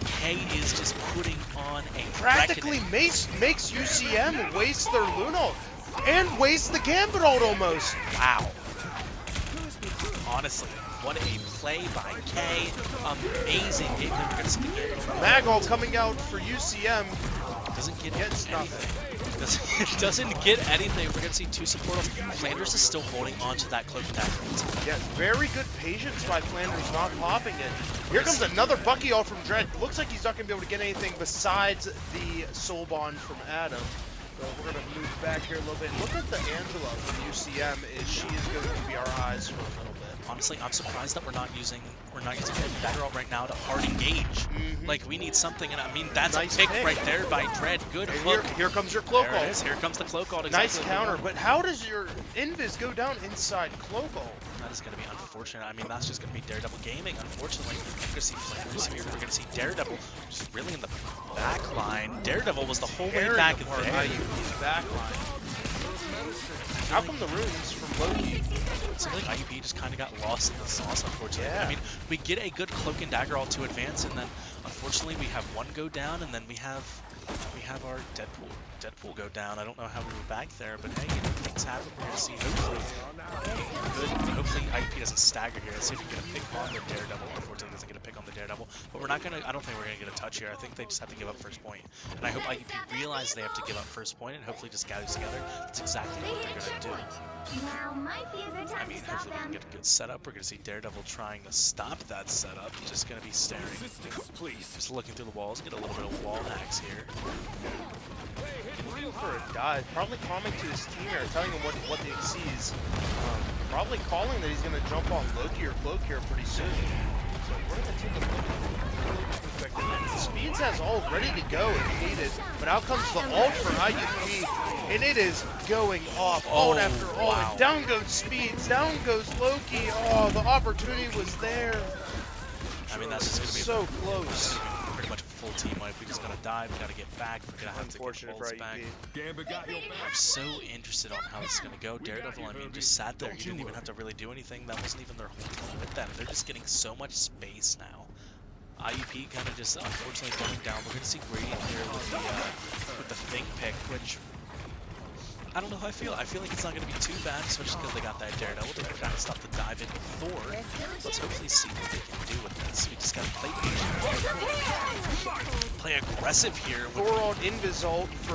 K is just putting on a practically makes UCM waste their Luna ult and waste the Gambit ult almost. Wow. Honestly, what a play by K. Amazing game. Mag ult coming out for UCM. Doesn't get Gets anything. Doesn't get anything. We're gonna see two support ults. Flanders is still holding on to that cloak and dagger ult. Yeah, very good patience by Flanders not popping it. Here comes another Bucky ult from Dread. Looks like he's not going to be able to get anything besides the soul bond from Adam. So we're going to move back here a little bit. Look at the Angela from UCM. She is going to be our eyes for a little bit. Honestly, I'm surprised that we're not using dagger ult right now to hard engage. Like, we need something, and I mean, that's Nice a pick pick. right there by Dread. Good And hook. here comes your cloak There it ult. is. Here comes the cloak ult. Nice Exactly. counter, but how does your Invis go down inside cloak ult? That is going to be unfortunate. I mean, that's just going to be Daredevil gaming, unfortunately. We're going to see Flanders here. We're going to see Daredevil just really in the back line. Daredevil was the whole way back there. IUP's back line. How come the runes from Loki? It seems like IUP just kind of got lost in the sauce, unfortunately. Yeah. I mean, we get a good cloak and dagger all to advance, and then unfortunately we have one go down, and then we have our Deadpool go down. I don't know how we were back there, but hey, things happen. We're gonna see hopefully IUP doesn't stagger here. Let's see if we get a pick on the Daredevil. Unfortunately, doesn't get a pick on the Daredevil, but we're not gonna. I don't think we're gonna get a touch here. I think they just have to give up first point, and I hope IUP realize they have to give up first point and hopefully just gathers together. That's exactly what they're gonna do. I mean, hopefully we can get a good setup. We're going to see Daredevil trying to stop that setup. Just going to be staring. Just looking through the walls. Get a little bit of wall hacks here. Looking for a dive. Probably calming to his team here, telling him what he sees. Probably calling that he's going to jump on Loki or Cloak here pretty soon. So we're going to take a look at Speeds has ult ready to go if needed, but out comes the ult for IUP, and it is going off ult after ult. Wow. And down goes Speeds, down goes Loki. Oh, the opportunity was there. I mean, that's just going to be so close. Pretty much a full team wipe. We just got to dive. We got to get back. We're going to have to get Unfortunate balls for back. IUP. I'm so interested on how this is going to go. Daredevil, I mean, just sat there. He didn't even have to really do anything. That wasn't even their whole team with them. They're just getting so much space now. IUP kind of just unfortunately going down. We're going to see Gradient here with the Think pick, which I don't know how I feel. I feel like it's not going to be too bad, especially because they got that Daredevil. They can kind of stop the dive in Thor. Let's hopefully see what they can do with this. We just got to play patient. Play aggressive here. Thor on Invis ult for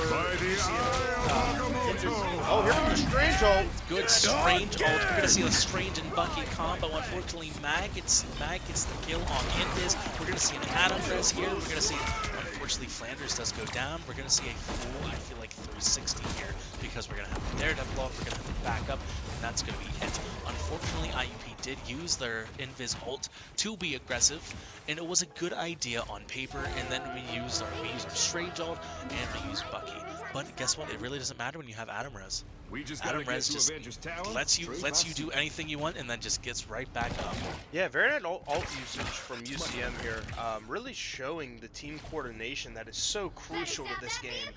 oh, here comes the Strange ult. Good Strange ult. We're going to see a Strange and Bucky combo. Unfortunately, Mag gets the kill on Invis. We're going to see an Adam Res here. We're going to see, unfortunately, Flanders does go down. We're going to see a full, I feel like, 360 here because we're going to have the Daredevil off. We're going to have to back up, and that's going to be it. Unfortunately, IUP did use their Invis ult to be aggressive, and it was a good idea on paper, and then we used our Strange ult, and we used Bucky. But guess what? It really doesn't matter when you have Adam Res. Adam Res just lets you do anything you want, and then just gets right back up. Yeah, very nice ult usage from UCM here. Really showing the team coordination that is so crucial to this game.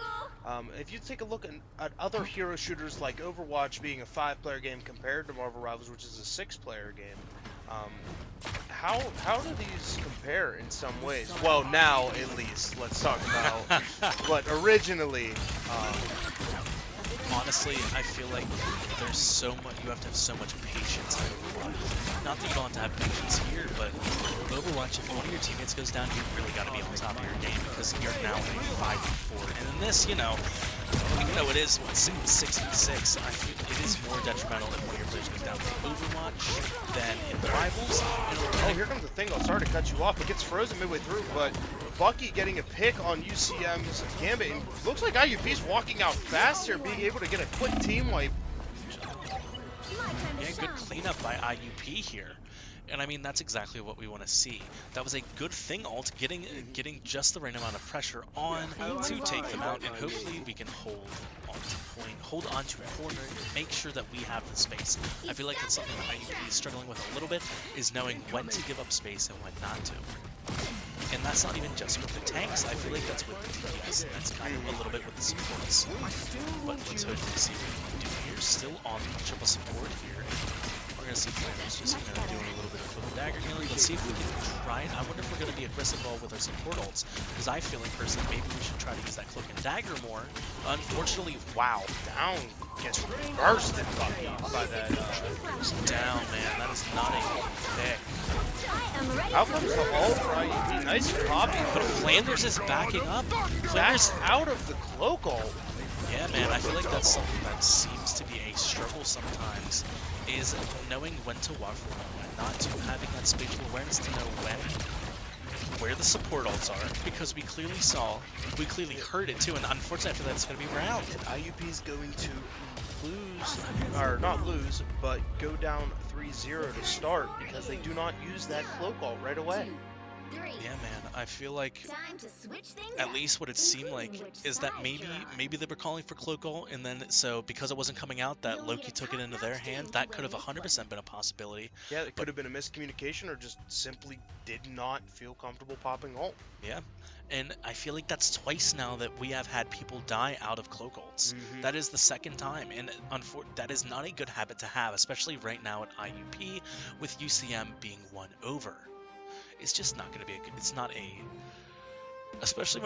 If you take a look at other hero shooters like Overwatch being a 5-player game compared to Marvel Rivals, which is a 6-player game, how do these compare in some ways? Well, now at least. Let's talk about. But originally. Honestly, I feel like there's so much. You have to have so much patience in Overwatch. Not that you don't have to have patience here, but Overwatch, if one of your teammates goes down, you really got to be on top of your game because you're now in 5v4. And in this, even though it is 6v6, I feel it is more detrimental if one of your players goes down in Overwatch than in Rivals. Oh, here comes the thing. I'll sorry to cut you off. It gets frozen midway through, but Bucky getting a pick on UCM's Gambit. And looks like IUP's walking out fast here, being able to get a quick team wipe. Yeah, good cleanup by IUP here. And I mean, that's exactly what we want to see. That was a good thing ult, getting just the right amount of pressure on to take them out, and hopefully we can hold on to point, hold on to a corner, and make sure that we have the space. I feel like that's something that IUP is struggling with a little bit, is knowing when to give up space and when not to. And that's not even just with the tanks, I feel like that's with the TPS, and that's kind of a little bit with the supports. But let's hopefully see what we can do here. Still on triple support here. We're going to see Flanders just doing a little bit of cloak and dagger healing. Let's see if we can try it. I wonder if we're going to be aggressive at all with our support ults, because I feel like personally maybe we should try to use that cloak and dagger more. Unfortunately, wow, down gets bursted by that. Down, man. That is not a good pick. Out comes the ult for IUP. Nice copy. But Flanders is backing up. Flanders out of the cloak ult. Yeah, man, I feel like that's something that seems to be a struggle sometimes, is knowing when to walk for and when not to, having that spatial awareness to know where the support ults are, because we clearly heard it too, and unfortunately I feel like it's going to be round. And IUP is going to lose, or not lose, but go down 3-0 to start because they do not use that cloak ult right away. Yeah, man, I feel like at least what it seemed like is that maybe they were calling for cloak ult, and then so because it wasn't coming out, that Loki took it into their hands. That could have 100% been a possibility. Yeah, it could have been a miscommunication or just simply did not feel comfortable popping ult. Yeah, and I feel like that's twice now that we have had people die out of cloak ults. That is the second time, and that is not a good habit to have, especially right now at IUP with UCM being won over. It's just not going to be it's not especially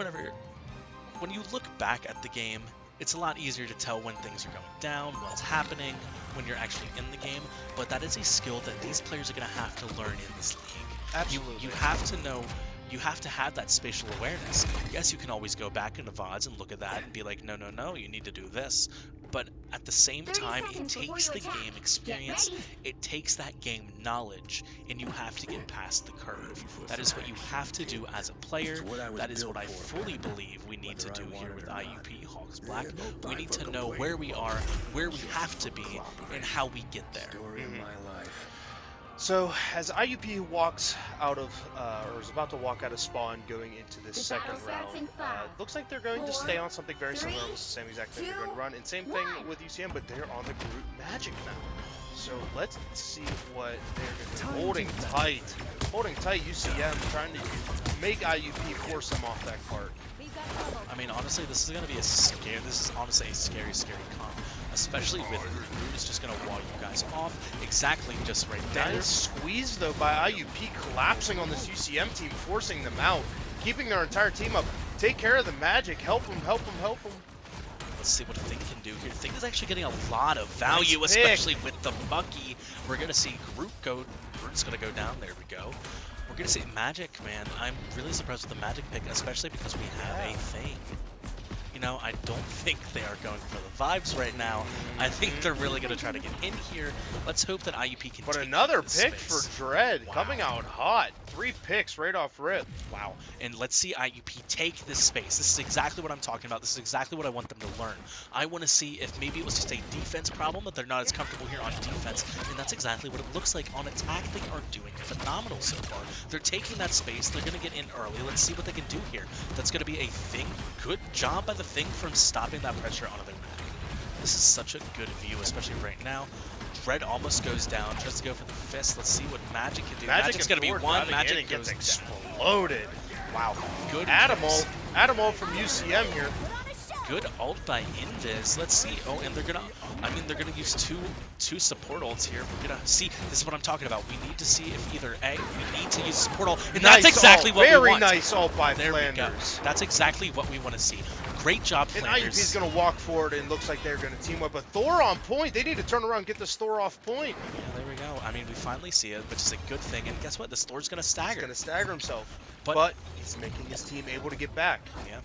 when you look back at the game, it's a lot easier to tell when things are going down, what's happening, when you're actually in the game, but that is a skill that these players are going to have to learn in this league. Absolutely. You have to know, you have to have that spatial awareness. Yes, you can always go back into VODs and look at that and be like, no, you need to do this. But at the same time, it takes the game experience, it takes that game knowledge, and you have to get past the curve. That is what you have to do as a player. That is what I fully believe we need to do here with IUP Hawks Black. We need to know where we are, where we have to be, and how we get there. So, as IUP walks out of, or is about to walk out of spawn going into this second round, looks like they're going to stay on something very similar. It's the same exact thing they're going to run. And same thing with UCM, but they're on the group magic now. So, let's see what they're going to be holding tight UCM, trying to make IUP force them off that cart. I mean, honestly, this is going to be this is honestly a scary comp. Especially with Root is just going to wall you guys off exactly just right there. Nice squeeze, though, by IUP, collapsing on this UCM team, forcing them out, keeping their entire team up. Take care of the magic. Help them. Let's see what Thing can do here. Thing is actually getting a lot of value, especially with the Bucky. We're going to see Root's going to go down. There we go. We're going to see Magic, man. I'm really surprised with the Magic pick, especially because we have a Thing. You know, I don't think they are going for the vibes right now. I think they're really going to try to get in here. Let's hope that IUP can But take another this pick space. for Dread, coming out hot. 3 picks right off rip. Wow. And let's see IUP take this space. This is exactly what I'm talking about. This is exactly what I want them to learn. I want to see if maybe it was just a defense problem, that they're not as comfortable here on defense. And that's exactly what it looks like on attack. They are doing phenomenal so far. They're taking that space. They're going to get in early. Let's see what they can do here. That's going to be a Thing. Good job by the Thing from stopping that pressure onto their mag. This is such a good view, especially right now. Dread almost goes down, tries to go for the fist. Let's see what Magic can do. Magic's going to be one. Magic gets goes exploded. Wow, good. Adamo from UCM here. Good ult by Invis. Let's see. Oh, and they're gonna use two support ults here. We're gonna see. This is what I'm talking about. We need to see if either we need to use support ult, and nice that's exactly ult. what we want. Very nice ult by there Flanders. We go. That's exactly what we want to see. Great job, Flanders. And IUP's gonna walk forward, and looks like they're gonna team up. But Thor on point. They need to turn around and get this Thor off point. Yeah, there we go. I mean, we finally see it, which is a good thing. And guess what? This Thor's gonna stagger. He's gonna stagger himself, but he's making his team able to get back. Yeah.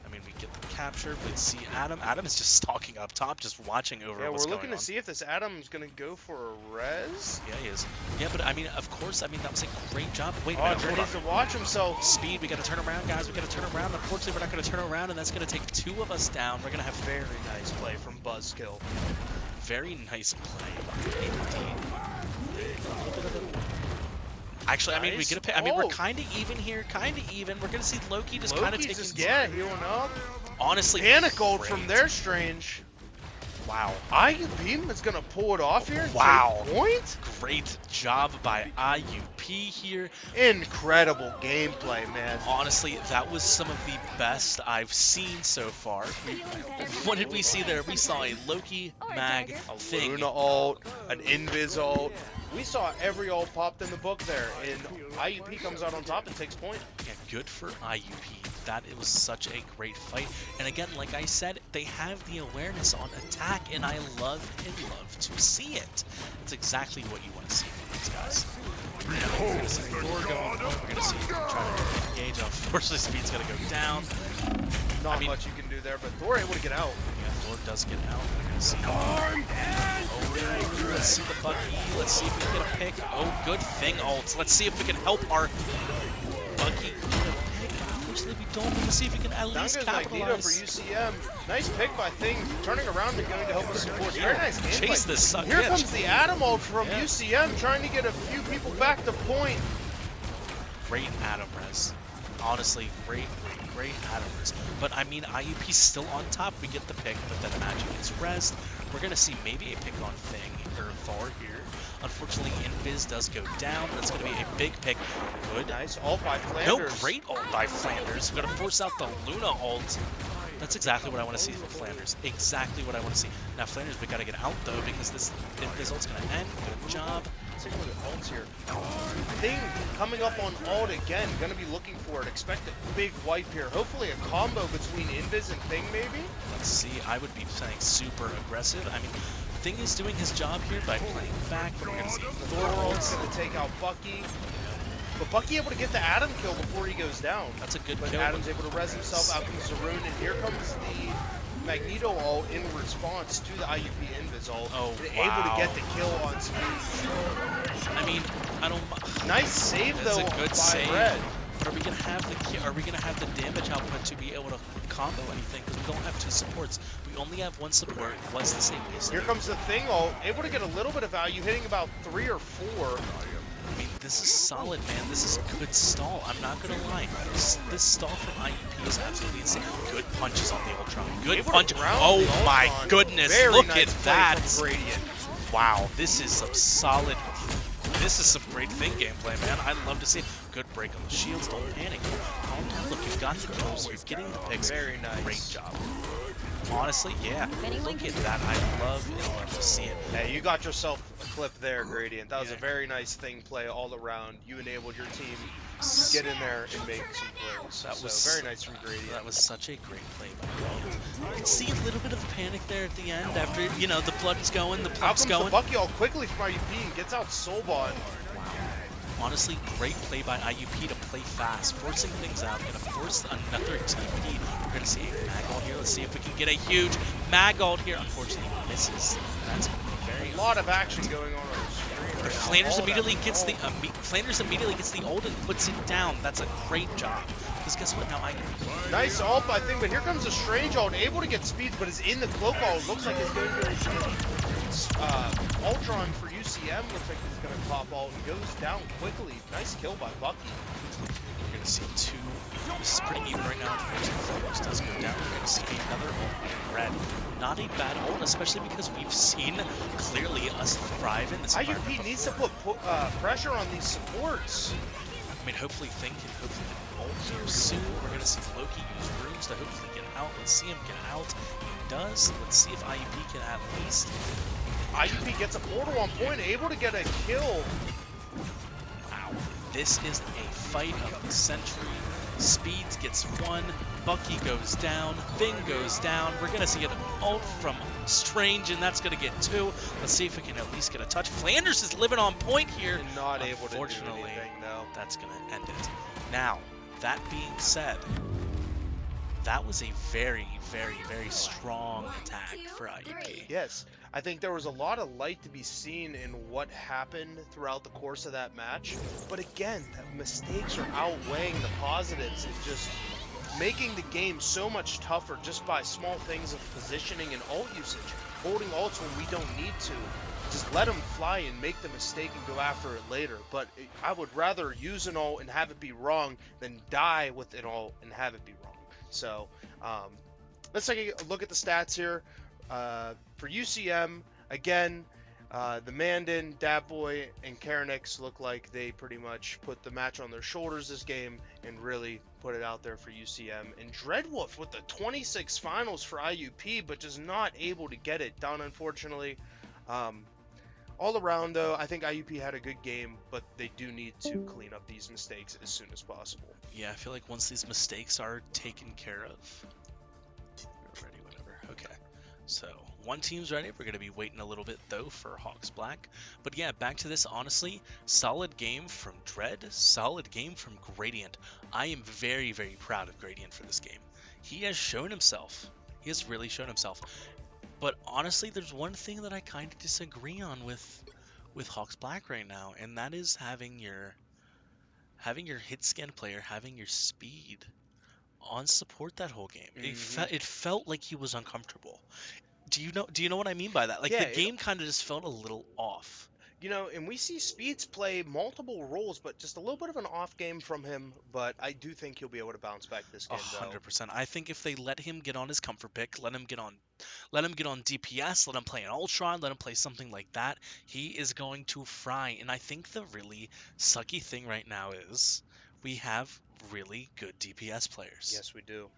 I mean, we get the capture, but see Adam. Adam is just stalking up top, just watching over what's going on. Yeah, we're looking to see if this Adam's going to go for a res. Yeah, he is. Yeah, but I mean, of course, that was a great job. Wait a Oh, minute, Dread hold needs on. to watch himself. Speed, we got to turn around, guys. We got to turn around. Unfortunately, we're not going to turn around, and that's going to take 2 of us down. We're going to have Very nice play from Buzzkill. very nice play. Indeed. Actually, I mean, we get a pick. I mean, we're kind of even here, kind of even. We're going to see Loki just kind of taking... healing up. Honestly, Panic ult great. from their Strange. Wow. IUP is going to pull it off here. Wow. Point? Great job by IUP here. Incredible gameplay, man. Honestly, that was some of the best I've seen so far. What did we see there? We saw a Loki, Mag, A Thing. Luna ult, an Invis ult. We saw every ult popped in the book there, and IUP comes out on top and takes point. Yeah, good for IUP. It was such a great fight. And again, like I said, they have the awareness on attack, and I love to see it. It's exactly what you want to see from these guys. Yeah, we're gonna see Thor go on point. We're gonna see him try to engage. Unfortunately, Speed's gonna go down. Not much you can do there, but Thor able to get out. Yeah, Thor does get out. We're gonna see let's see the Bucky. Let's see if we can get a pick. Oh, good thing ults. Let's see if we can help our Bucky get a pick. Unfortunately, we don't. Let's see if we can at least Magneto for capitalize. UCM. Nice pick by Thing, turning around and going to help us support. Very nice gameplay. Chase this suck. Here comes the Adam ult from Yeah. UCM, trying to get a few people back to point. Great Adam res. Honestly, great Adam res. But I mean, IUP's still on top. We get the pick, but then Magic gets res. We're gonna see maybe a pick on Thing or Thor here. Unfortunately, Invis does go down. That's gonna be a big pick. Good. Nice ult by No, Flanders. great ult by Flanders. We're gonna force out the Luna ult. That's exactly what I want to see from Flanders. Exactly what I want to see. Now Flanders, we gotta get out though because this ult's gonna end. Good job. Let's take a look at ults here. Thing coming up on ult again. Gonna be looking for it. Expect a big wipe here. Hopefully a combo between Invis and Thing maybe. Let's see. I would be playing super aggressive. I mean, Thing is doing his job here by playing back. But we're gonna see Thor Thor's ults. gonna take out Bucky. But Bucky able to get the Adam kill before he goes down. That's a good But kill. Adam's able to res himself. Out comes Zaroon, and here comes the Magneto ult in response to the IUP Invis ult. Oh, and wow. able to get the kill on Speed. I mean, I don't. Nice save That's though a good by save. Red. But are we gonna have the damage output to be able to combo anything? Because we don't have two supports. We only have one support. What's the same reason? Here comes the Thing ult, able to get a little bit of value, hitting about 3 or 4. I mean, this is solid, man. This is good stall. I'm not gonna lie. This stall from IUP is absolutely insane. Good punches on the Ultron. Good Able to punch. ground Oh the my Ultron. goodness! Very Look nice at play that. from Gradient. Wow, this is some solid. This is some great Thing gameplay, man. I love to see it. Good break on the shields. Don't panic. Calm down. Look, you've got the kills. You're getting the picks. Very nice. Great job. Honestly, yeah. Look at that. I love to see it. Hey, you got yourself a clip there, Gradient. That was a Yeah. very nice Thing play all around. You enabled your team to get in there and make some plays. That was so very nice from Gradient. That was such a great play by Gradient. You can see a little bit of panic there at the end after, the blood's going, the Out pump's comes the going. Bucky all quickly from IUP and gets out Soulbot. Honestly, great play by IUP to play fast, forcing things out, gonna force another TP. We're gonna see a mag ult here. Let's see if we can get a huge mag ult here. Unfortunately, misses. That's gonna be very A lot of action going on the screen right now. Flanders All immediately that- gets Flanders immediately gets the ult and puts it down. That's a great job. Because guess what? Now IUP. Nice ult, I think, but here comes a strange ult, able to get speeds, but is in the cloak ult. Looks like it's going to Ultron for UCM. Looks like he's going to pop ult and goes down quickly. Nice kill by Bucky. We're going to see two. This is pretty even right now. Unfortunately, Flanders does go down. We're going to see another ult by Red. Not a bad ult, especially because we've seen clearly us thrive in this environment IUP needs to before. put pressure on these supports. I mean, hopefully Thing can hopefully ult here soon. We're going to see Loki use runes to hopefully get out. Let's see him get out. He does. Let's see if IUP can at least. IUP gets a portal on point, able to get a kill. Wow. This is a fight of the century. Speeds gets one. Bucky goes down. Thing goes down. We're going to see an ult from Strange, and that's going to get two. Let's see if we can at least get a touch. Flanders is living on point here. Not able to do Unfortunately, anything, though. that's going to end it. Now, that being said, that was a very, very, very strong attack for IUP. Yes, I think there was a lot of light to be seen in what happened throughout the course of that match. But again, the mistakes are outweighing the positives and just making the game so much tougher just by small things of positioning and ult usage. Holding ults when we don't need to. Just let them fly and make the mistake and go after it later. But I would rather use an ult and have it be wrong than die with an ult and have it be wrong. So, let's take a look at the stats here. For UCM, again, the Mandan, Dabboy, and Karenix look like they pretty much put the match on their shoulders this game and really put it out there for UCM. And Dreadwolf with the 26 finals for IUP, but just not able to get it done, unfortunately. All around, though, I think IUP had a good game, but they do need to clean up these mistakes as soon as possible. Yeah, I feel like once these mistakes are taken care of, we're ready, whatever. Okay, so one team's ready. We're going to be waiting a little bit, though, for Hawks Black. But yeah, back to this, honestly, solid game from Dread, solid game from Gradient. I am very, very proud of Gradient for this game. He has shown himself. He has really shown himself. But honestly, there's one thing that I kind of disagree on with Hawks Black right now, and that is having your hit scan player, having your speed on support that whole game. It felt like he was uncomfortable. Do you know what I mean by that? Like Yeah, the game kind of just felt a little off. and we see Speeds play multiple roles, but just a little bit of an off game from him. But I do think he'll be able to bounce back this game, though. 100%. I think if they let him get on his comfort pick, let him get on DPS, let him play an Ultron, let him play something like that, he is going to fry. And I think the really sucky thing right now is we have really good DPS players. Yes, we do.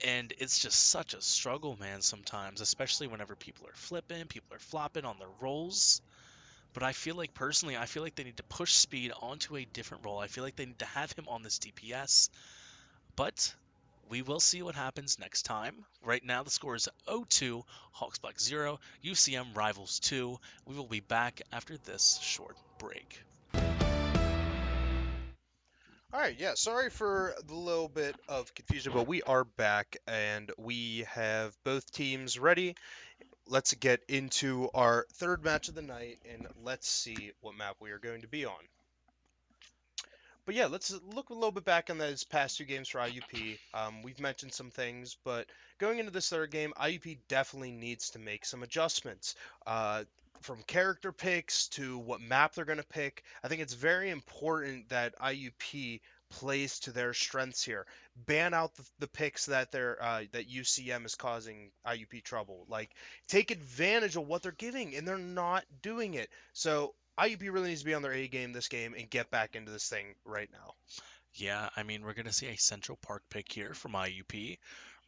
And it's just such a struggle, man, sometimes, especially whenever people are flipping, people are flopping on their roles. But I feel like, personally, I feel like they need to push Speed onto a different role. I feel like they need to have him on this DPS. But we will see what happens next time. Right now, the score is 0-2, Hawks Black 0, UCM Rivals 2. We will be back after this short break. All right, yeah, sorry for the little bit of confusion, but we are back and we have both teams ready. Let's get into our third match of the night and let's see what map we are going to be on. But yeah, let's look a little bit back on those past two games for IUP. We've mentioned some things, but going into this third game, IUP definitely needs to make some adjustments. From character picks to what map they're going to pick, I think it's very important that IUP plays to their strengths here. Ban out the picks that that UCM is causing IUP trouble. Like, take advantage of what they're giving, and they're not doing it. So IUP really needs to be on their A game this game and get back into this thing right now. Yeah, I mean, we're going to see a Central Park pick here from IUP.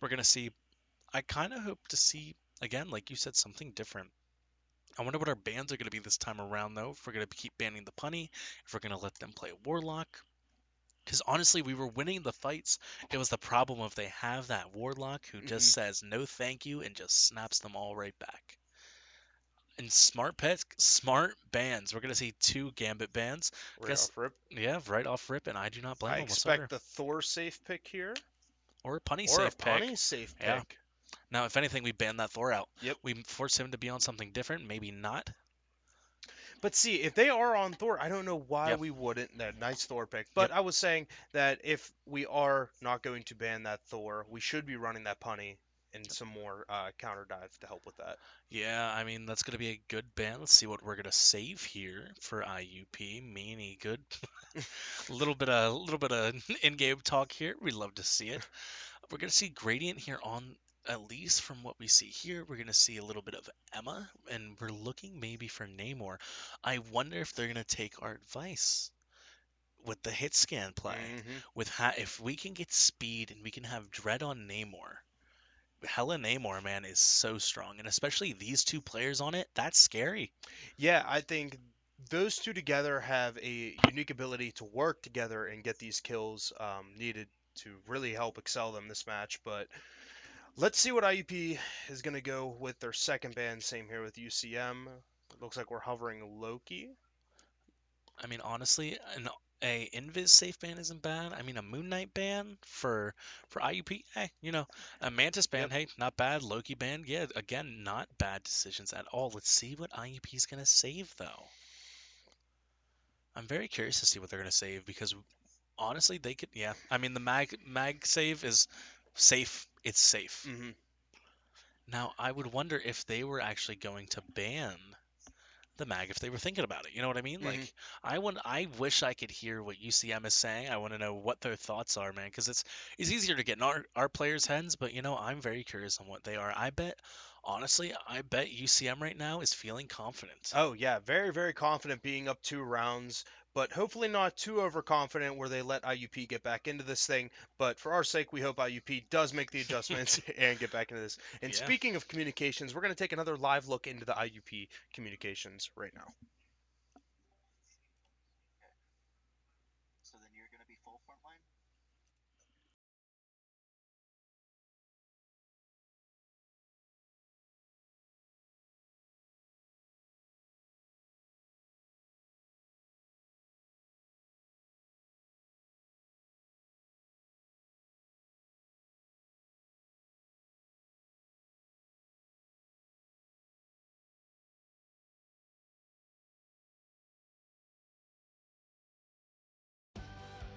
We're going to see, I kind of hope to see, again, like you said, something different. I wonder what our bans are going to be this time around, though. If we're going to keep banning the punny, if we're going to let them play Warlock. Because honestly, we were winning the fights. It was the problem of they have that Warlock who just says no thank you and just snaps them all right back. And smart pets, smart bans. We're going to see 2 Gambit bans. Right off rip. Yeah, right off rip, and I do not blame I them whatsoever. expect the Thor safe pick here. Or a punny Or safe a pick. punny safe pick. Yeah. Now, if anything, we ban that Thor out. Yep. We force him to be on something different, maybe not. But see, if they are on Thor, I don't know why we wouldn't. That nice Thor pick. But I was saying that if we are not going to ban that Thor, we should be running that punny and some more counter dive to help with that. Yeah, I mean, that's going to be a good ban. Let's see what we're going to save here for IUP. Meany good. a little bit of in-game talk here. We love to see it. We're going to see Gradient here on, at least from what we see here. We're going to see a little bit of Emma, and we're looking maybe for Namor. I wonder if they're going to take our advice with the hit scan play. With if we can get speed and we can have Dread on Namor. Hella Namor, man, is so strong, and especially these 2 players on it, that's scary. Yeah, I think those 2 together have a unique ability to work together and get these kills needed to really help excel them this match. But let's see what IUP is going to go with their second ban. Same here with UCM. It looks like we're hovering Loki. I mean, honestly, a Invis safe ban isn't bad. I mean, a Moon Knight ban for IUP, a Mantis ban, hey, not bad. Loki ban, yeah, again, not bad decisions at all. Let's see what IUP is gonna save though. I'm very curious to see what they're gonna save because honestly, they could, yeah. I mean, the mag save is safe. It's safe. Now, I would wonder if they were actually going to ban the mag if they were thinking about it. You know what I mean? Like, I wish I could hear what UCM is saying. I want to know what their thoughts are, man, because it's easier to get in our players' heads, but I'm very curious on what they are. Honestly, I bet UCM right now is feeling confident. Oh yeah, very, very confident being up 2 rounds, but hopefully not too overconfident where they let IUP get back into this thing. But for our sake, we hope IUP does make the adjustments and get back into this. And speaking of communications, we're going to take another live look into the IUP communications right now.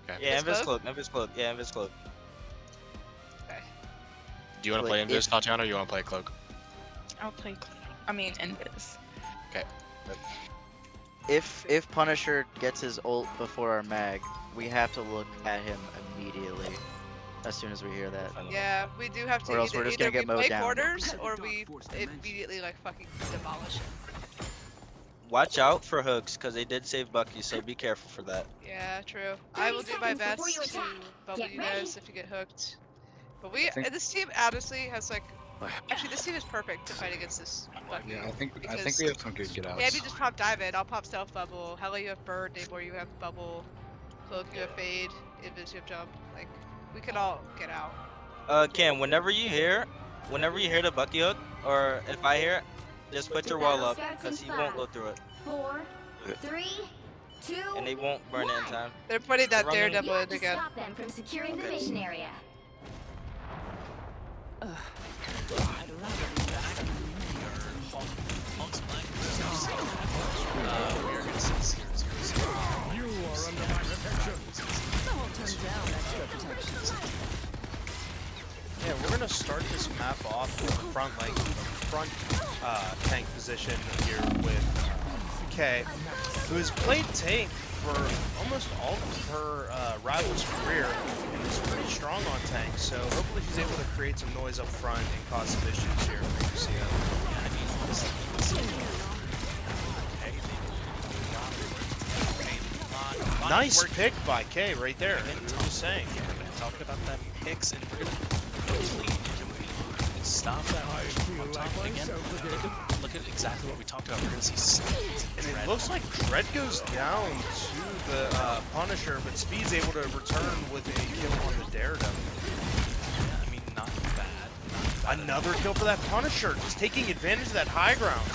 Okay. Yeah, Invis Invis cloak? cloak. Invis cloak. Yeah, Invis cloak. Okay. Do you want to play Like, Invis, Tatiana, or you want to play Cloak? I'll play. I mean, Invis. Okay. If Punisher gets his ult before our mag, we have to look at him immediately. As soon as we hear that. Yeah, we do have to Or else we're just either gonna get we mowed play down. quarters or we immediately like fucking demolish him. Watch out for hooks, because they did save Bucky, so be careful for that. Yeah, true. I will do my seconds before best you to attack. bubble Get you ready. guys if you get hooked. But we, I think- this team honestly has like, actually this team is perfect to fight against this Bucky. Yeah, I think we because- have some good get outs. Yeah, if you just pop Diamond, I'll pop Stealth Bubble. Hella, you have Bird. Namor, you have Bubble. Cloak, you have Fade. Invis, you have Jump. Like, we can all get out. Cam, whenever you hear the Bucky hook, or if I hear it, just put your wall up, because he won't go through it. 4, 3, 2, And they won't burn it in time. They're putting that Running- Daredevil You in have to again. stop them from securing the mission area. Yeah, we're gonna start this map off with front tank position here with Kay, who has played tank for almost all of her Rivals career and is pretty strong on tank. So hopefully she's able to create some noise up front and cause some issues here for UCM. Nice pick by Kay right there. We were just saying. Talking about that picks, and we're gonna stop that on top. And again, look at exactly what we talked about. We're gonna see Speed And Dread. it looks like Dread goes down to the Punisher, but Speed's able to return with a kill on the Daredevil. Yeah, I mean, not bad. Another kill for that Punisher, just taking advantage of that high ground.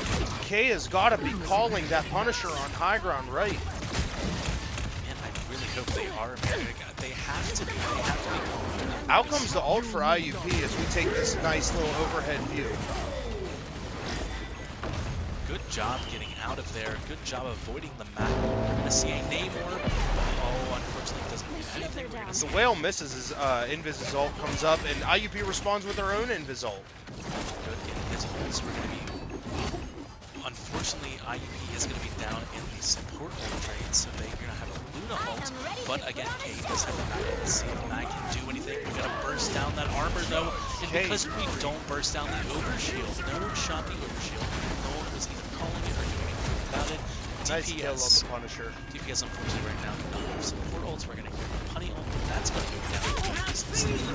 Kay has got to be calling that Punisher on high ground right. Man, I really hope they are. They have to be. They have to be. Out comes the ult for IUP as we take this nice little overhead view. Good job getting out of there. Good job avoiding the map. We're gonna see a Namor. Oh, unfortunately, doesn't do anything. We're gonna see The whale misses his Invis ult comes up, and IUP responds with her own Invis ult. good invisibles. We're gonna be. Unfortunately, IUP is gonna be down in the support ult trade, so they're gonna have a Luna ult. But again, Kay does have the Mag. Let's see if Mag can do anything. We gotta burst down that armor though, and Kay. because we don't burst down the overshield, no one shot the overshield. No one was even calling it or doing anything about it. Nice kill on DPS. the Punisher. DPS unfortunately right now not have support ults. We're gonna hear the punny ult, but that's gonna go down.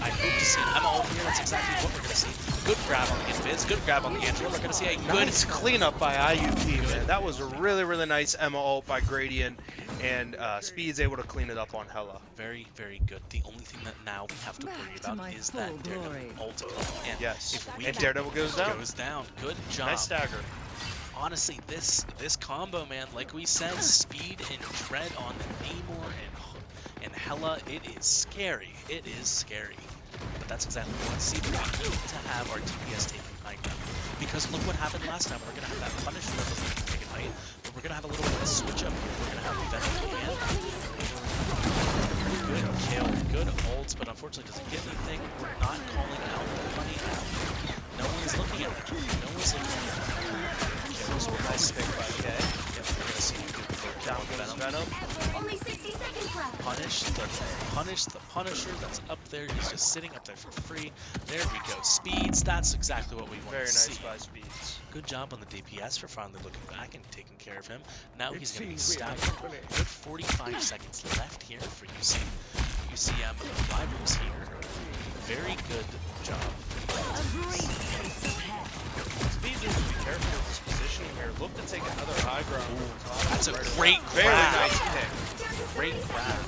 I hope to see an Emma ult here. That's exactly what we're gonna see. Good grab on the Invis, good grab on the Andrew. We're gonna see a good Nice cleanup by IUP, man. That was a really, really nice Emma ult by Gradient, and Speed's able to clean it up on Hella. very, very good. The only thing that now we have to worry about is that Daredevil ult. And Yes, if we and can- Daredevil goes down. Goes down. Good job. Nice stagger. Honestly, this combo, man, like we said, Speed and Dread on Namor and Hella, it is scary. It is scary. But that's exactly what we want to see. We need to have our DPS taking high ground. Because look what happened last time. We're going to have that Punisher that was taking height, but we're going to have a little bit of a switch up here. We're going to have Venom and good kill, good ults, but unfortunately doesn't get anything. We're not calling out the money out. No one's looking at it. No one's looking at it. Kills were nice pick by Kay. Yep, we're gonna see down Venom. Only 60 seconds left. Punish the Punisher that's up there. He's just sitting up there for free. There we go. Speeds. That's exactly what we want Very to nice see. by Speeds. Good job on the DPS for finally looking back and taking care of him. Now he's going to be stabbed. Good 45 seconds left here for UCM Rivals here. Very good job. Speed needs to be careful with his positioning here. Look to take another high ground. That's a Right great around. Very grab. nice pick. Great grab.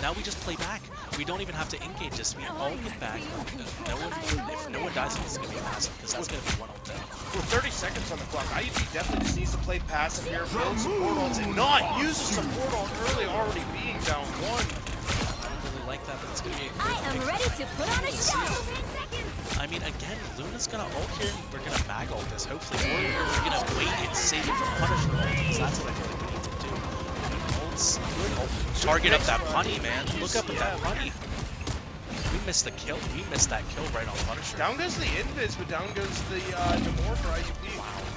Now we just play back. We don't even have to engage this. We all get back. If no one dies, it's going to be passive because that's going to be one ult down. With 30 seconds on the clock, IUP definitely just needs to play passive here, build support ults, and not use the support ult early, already being down one. I don't really like that, but it's going to be a I am ready to put on a show. I mean, again, Luna's gonna ult here, and we're gonna mag ult this, hopefully, or we're gonna wait and save it for Punisher ult, because that's what I feel like we need to do. Ults nice. Target up that punny, man. Look up at that punny. We missed the kill. We missed that kill right on Punisher. Down goes the Invis, but down goes the Demore for IUP.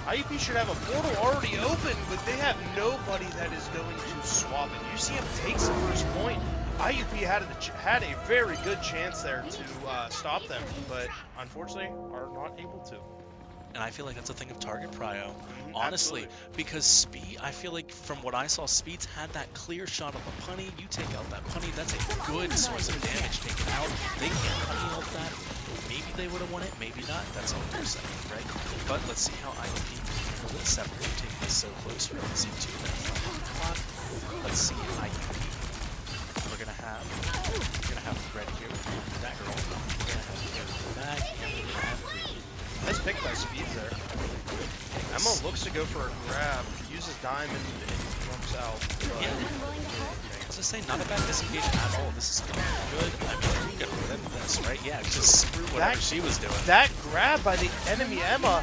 IUP should have a portal already open, but they have nobody that is going to swap it. UCM takes the first point. IUP had a very good chance there to stop them, but unfortunately are not able to. And I feel like that's a thing of target prio. Honestly, Absolutely. because Speed, I feel like from what I saw, Speed's had that clear shot on the punny. You take out that punny, that's a good source of damage taken out. They can't punny out that. Maybe they would have won it, maybe not. That's all they're saying, right? But let's see how IUP can handle this separately, taking this so close. We're going to see 2 minutes left on the clock. Let's see IUP. We're going to have Red here with that girl. We're going to have Red back, and we're going to have Green. Nice pick by Speed there. Emma looks to go for a grab, uses Diamond, and jumps out. Yeah. I was gonna say, not a bad disengage at all. This is gonna be good. I mean, you gotta win this, right? Yeah, just screw whatever she was doing. That grab by the enemy Emma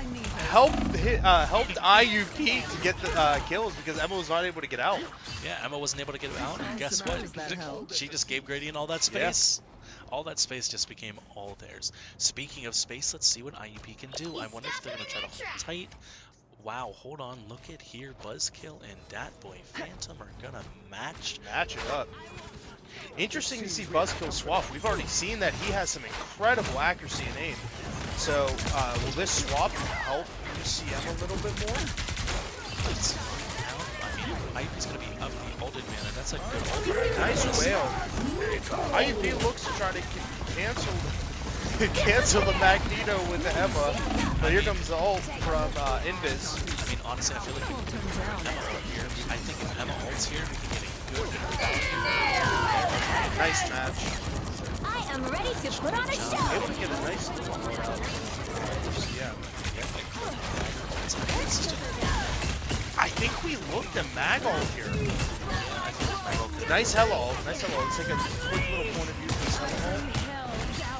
helped IUP to get the kills because Emma was not able to get out. Yeah, Emma wasn't able to get out, and guess what? She just gave Gradient all that space. Yeah. All that space just became all theirs. Speaking of space, let's see what IUP can do. I wonder if they're gonna try to hold tight. Wow, hold on, look at here. Buzzkill and Dat Boy Phantom are gonna match it up. Interesting to see Buzzkill swap. We've already seen that he has some incredible accuracy and aim. So, will this swap help UCM a little bit more? Let's find out. I mean, IUP's gonna be up the ulted mana. That's a good ult right there. Nice whale. IUP looks to try to cancel the Magneto with the Emma, but here comes the ult from Invis. I mean, honestly, I feel like if we can put Emma ult here, I think if Emma ults here, we can get a good value. Nice match. I am ready to put on a show. Able to get a nice little ult out. Yeah. I think we looked at Mag ult here. Nice hella ult. Nice hella ult. Let's take a quick little point of view for this hella ult.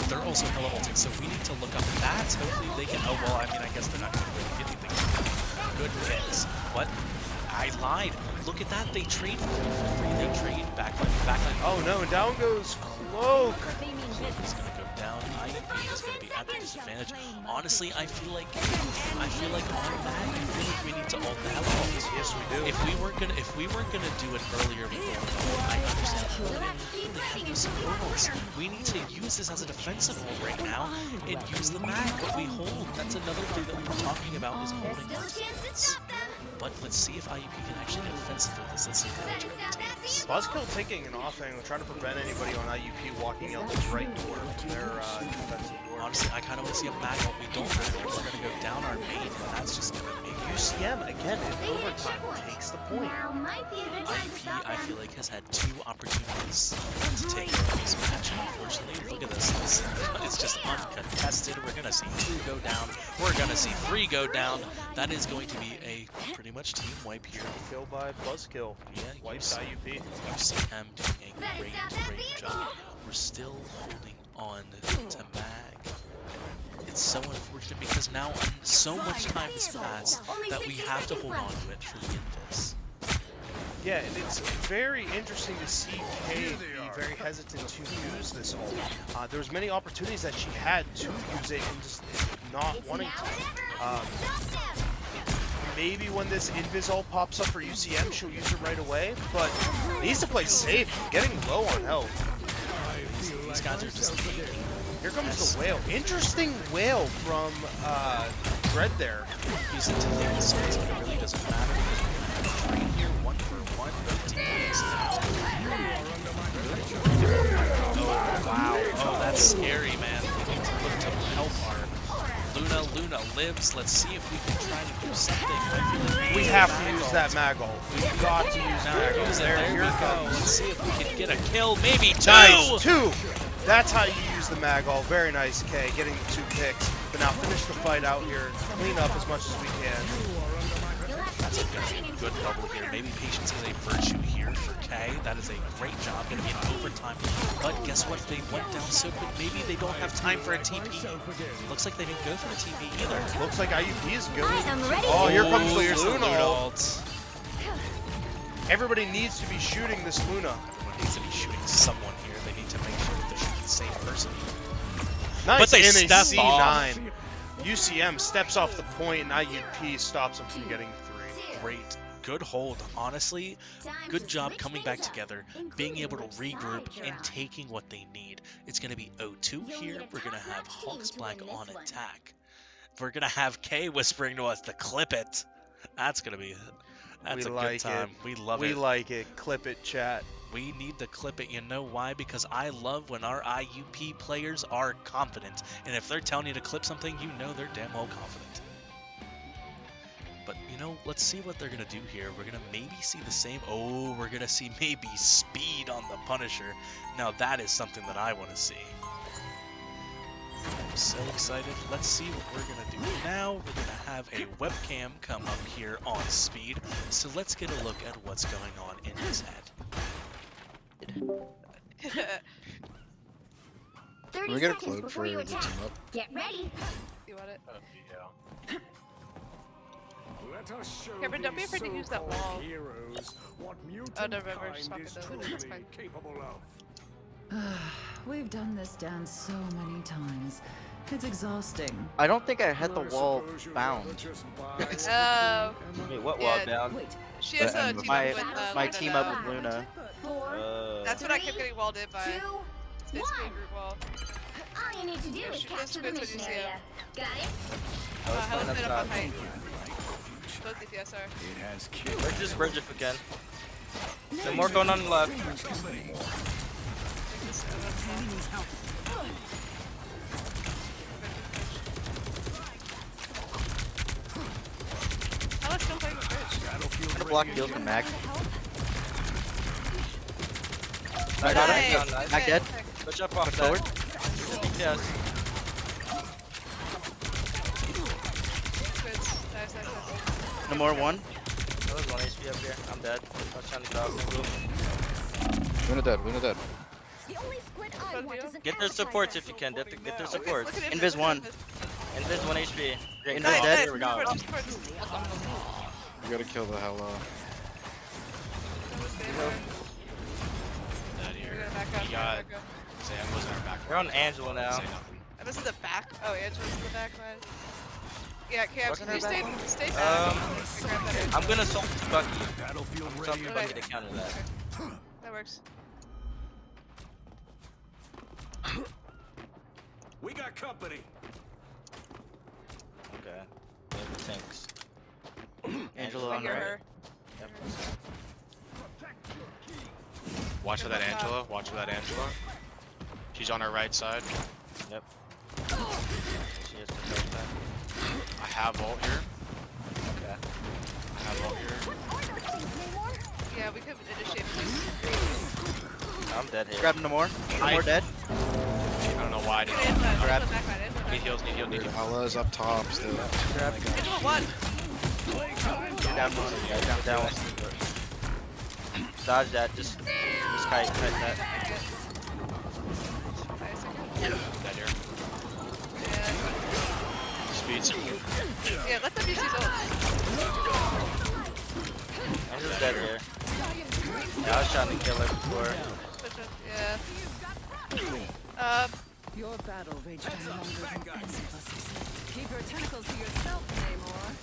They're also hella ulting, so we need to look up bats. Hopefully they can. Oh, well, I mean, I guess they're not going to really get anything. Good hits. What? I lied. Look at that. They trade for free. They trade backline. Oh, no. And down goes Cloak. Cloak is going to go down. IUP is going to be at the disadvantage. Honestly, I feel like on that, I feel like we need to ult the hell out. Yes, we do. If we weren't gonna do it earlier with the I understand. We need to use this as a defensive ult right now and use the mag. What we hold. That's another thing that we were talking about is holding our teammates. But let's see if IUP can actually get offensive with this. Let's see how much it takes. Buzzkill taking an offhand, trying to prevent anybody on IUP walking out this right door to their defensive door. Honestly, I kind of want to see a mag ult. We don't know we're going to go down our main, but that's just going to make UCM, again, in overtime, takes the point. IUP, I feel like, has had 2 opportunities to take this match. Unfortunately, look at this. It's just uncontested. We're going to see 2 go down. We're going to see 3 go down. That is going to be a pretty much team wipe here. Kill by Buzzkill. Yeah, wipes IUP. UCM doing a great job. We're still holding on to mag. It's so unfortunate because now so much time has passed that we have to hold on to it for the Invis. Yeah, and it's very interesting to see Kay be very hesitant to use this ult. There was many opportunities that she had to use it and just not wanting to. Maybe when this Invis ult pops up for UCM, she'll use it right away, but needs to play safe, getting low on health. These guys are just here comes the whale. Interesting whale from Dread there. He's into things, so it really doesn't matter. Right here, 1 for 1. Oh, wow. Oh, that's scary, man. We need to look to help our Luna lives. Let's see if we can try to do something. We have to use that mag ult. We've got to use mag ult. There we go. Let's see if we can get a kill. Maybe 2! Nice, 2! That's how you use the mag ult. Very nice, Kay, getting the 2 picks. But now finish the fight out here. Clean up as much as we can. That's a good double here. Maybe patience is a virtue here for Kay. That is a great job. Going to be an overtime. But guess what? They went down so quick. Maybe they don't have time for a TP. Looks like they didn't go for the TP either. Looks like IUP is going. I am ready. Oh, here comes the Luna Luna ult. Everybody needs to be shooting this Luna. Everyone needs to be shooting someone here. They need to make sure that they're shooting the same person. Nice, But they and a step off. C9. UCM steps off the point, and IUP stops him from getting 3. Great. Good hold. Honestly, good job coming back together, being able to regroup, and taking what they need. It's going to be 0-2 here. We're going to have Hawks Black on attack. We're going to have K whispering to us to clip it. That's going to be... That's We a like good time. it. We love it. We like it. Clip it, chat. We need to clip it. You know why? Because I love when our IUP players are confident. And if they're telling you to clip something, you know they're damn well confident. But, you know, let's see what they're going to do here. We're going to maybe see the same... Oh, we're going to see maybe speed on the Punisher. Now, that is something that I want to see. I'm so excited. Let's see what we're going to do now. We're going to have a webcam come up here on speed. So let's get a look at what's going on in his head. Can we get a cloak for the team up? Get ready. You want it? Yeah. Kevin, don't be afraid to use that wall. Oh, no, remember, just walk it over. It's fine. We've done this dance so many times. It's exhausting. I don't think I had the wall bound. Oh. Wait, what wall Yeah. down? She has a team up with My Luna team now. up with Luna. That's what I kept getting walled in by. It's basically a group wall. All you need to do is She capture just the quits when you mission see area. Got it? Hell's playing been up up on top. height. Both DPS are. Let's just bridge if we can. No more going on the left. How is still playing the bridge? I'm gonna block deals from Mag. I got Nice. it. Nice. Mag dead. Push up off Forward. that. Yes. Nice. No more one. That was 1 HP up here. I'm dead. I was trying to get off. Luna dead, Luna dead. The only squid I want is an Get their supports if you can. Get their supports. Look at Invis one. Invis 1 HP. Invis Nice, dead. nice. Here we go. Supports. We gotta kill the hell Dead here. We're gonna back up. We got Back up. Sam was in our back. We're on Angela now. Say nothing. And this is the back. Oh, Angela's in the back, man. Yeah, Cam, What's can in you her stay back? stay back? Grab that in. I'm gonna salt Bucky. Something Bucky to counter that. That works. We got company. Okay. We have the tanks. Angela I on hear right. her. Yep. Watch for that Angela. Watch for that Angela. She's on our right side. Yep. She has protect that. I have ult here. Okay. I have ult here. Yeah, we could initiate this. I'm dead here. Grab no more. No more dead. I don't know why I didn't. Grab. Need heals. Need heals. Need heals. Hela's up top still. Grab. Angela one. You're down one. Yeah, down one. Dodge that. Just kite that. Dead here. Speeds. Yeah, let them use these ults. Angela's dead here. Yeah, I was trying to kill her before. Push it. Yeah. Your battle rages longer than any of us. Keep your tentacles to yourself, Namor.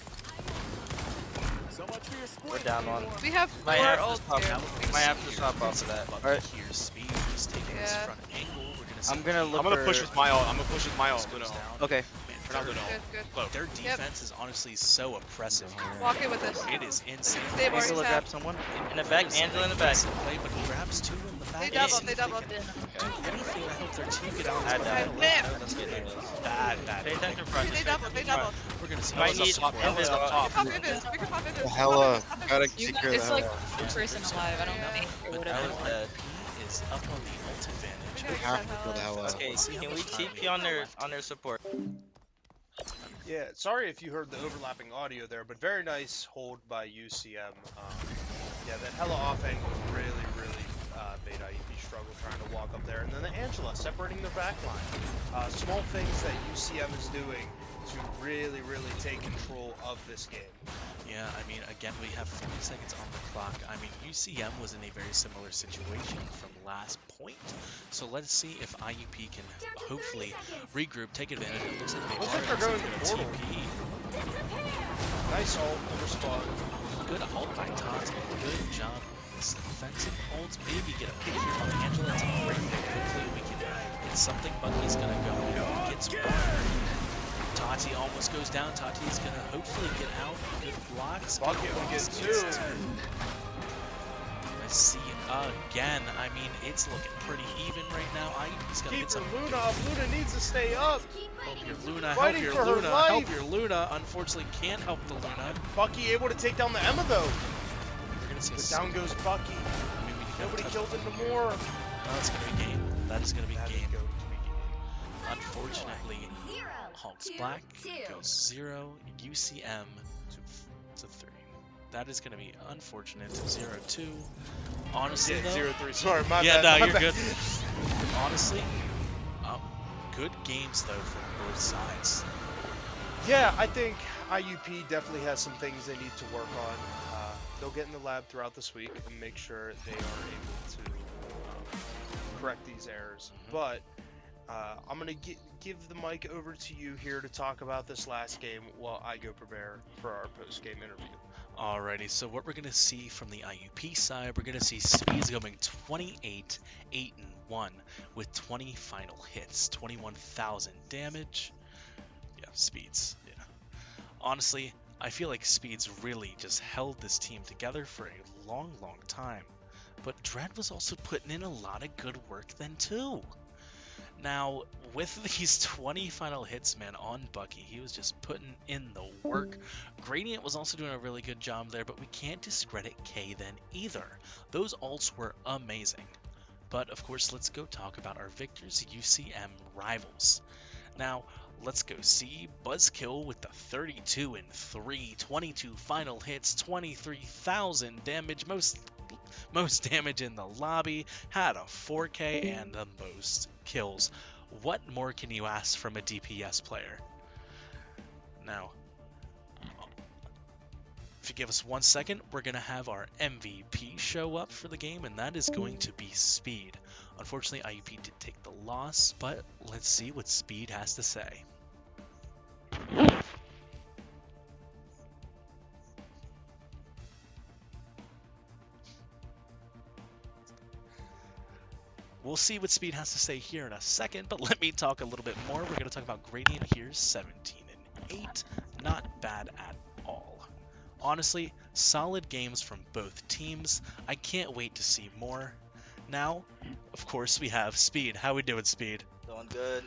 We're down one. We have Might 4 have to ults swap. here. Might have to swap off of that. Alright. Here's speed. He's taking this Yeah. front angle. We're gonna see I'm gonna look I'm gonna for... push with my ult. I'm gonna push with my ult. goes Luna. down. Okay. Man, We're not their, Luna ult. Good, good. Cloak. their defense is honestly so oppressive here. Walk in with this. It is insane. Stay more Angela tap. grab someone. In the back, Angela in the back. Play, but he grabs 2 in the back. They double, they double. Anything to help their team get out. I of died. Whip. Let's get into this. Bad. Pay attention front. They double, they double. We're gonna see. Might Hela's need up top. Invis Hela's up up top. Pop Invis. We can pop Invis. Hela, Pop Invis. gotta take care of It's the like Hela. one person alive. I don't know. Yeah. Or But whatever. Hela's dead. He is up on the ult advantage. We We gotta have to get kill the that Hela. Okay, can we TP on their support? Yeah, sorry if you heard the overlapping audio there, but very nice hold by UCM. Yeah, that Hela off angle is really made IUP struggle trying to walk up there. And then the Angela separating their back line. Small things that UCM is doing to really, really take control of this game. Yeah, I mean, again, we have 40 seconds on the clock. I mean, UCM was in a very similar situation from last point. So let's see if IUP can hopefully regroup, take advantage. It looks like they Looks are like they're going going to to portal. TP. Nice ult over spawn. Good ult by Tots. Good job. This defensive ult. Maybe get a pick here on Angela. It's a great pick. Hopefully we can get something. Bucky's going to go and gets one. Tati almost goes down. Tati's going to hopefully get out. Good blocks. Bucky will get two. Let's see again. I mean, it's looking pretty even right now. IUP's going to get some. Luna up. Luna needs to stay up. Help your Luna. Fighting Help for your her Luna. life. Help your Luna. Unfortunately, can't help the Luna. Bucky able to take down the Emma though. We're going to see But down goes Bucky. I mean, Nobody killed him more. No, it's going to be game. That is going to be game. Unfortunately, Hawks Black goes 0, UCM to 3. That is going to be unfortunate. 0-2. Honestly, Yeah, though. 0-3. Sorry, my yeah, bad. no, my you're bad. good. Honestly, good games though from both sides. Yeah, I think IUP definitely has some things they need to work on. They'll get in the lab throughout this week and make sure they are able to correct these errors. But I'm going to give the mic over to you here to talk about this last game while I go prepare for our post-game interview. Alrighty, so what we're going to see from the IUP side, we're going to see Speeds going 28-8-1 with 20 final hits, 21,000 damage. Yeah, Speeds, yeah. Honestly, I feel like Speeds really just held this team together for a long, long time. But Dread was also putting in a lot of good work then too. Now, with these 20 final hits, man, on Bucky, he was just putting in the work. Gradient was also doing a really good job there, but we can't discredit K then either. Those ults were amazing. But, of course, let's go talk about our victors, UCM Rivals. Now, let's go see Buzzkill with the 32-3, 22 final hits, 23,000 damage, most damage in the lobby, had a 4K and the most kills. What more can you ask from a DPS player? Now, if you give us 1 second, we're going to have our MVP show up for the game, and that is going to be Speed. Unfortunately, IUP did take the loss, but let's see what Speed has to say. We'll see what Speed has to say here in a second, but let me talk a little bit more. We're going to talk about Gradient here, 17-8. Not bad at all. Honestly, solid games from both teams. I can't wait to see more. Now, of course, we have Speed. How we doing, Speed? Doing good.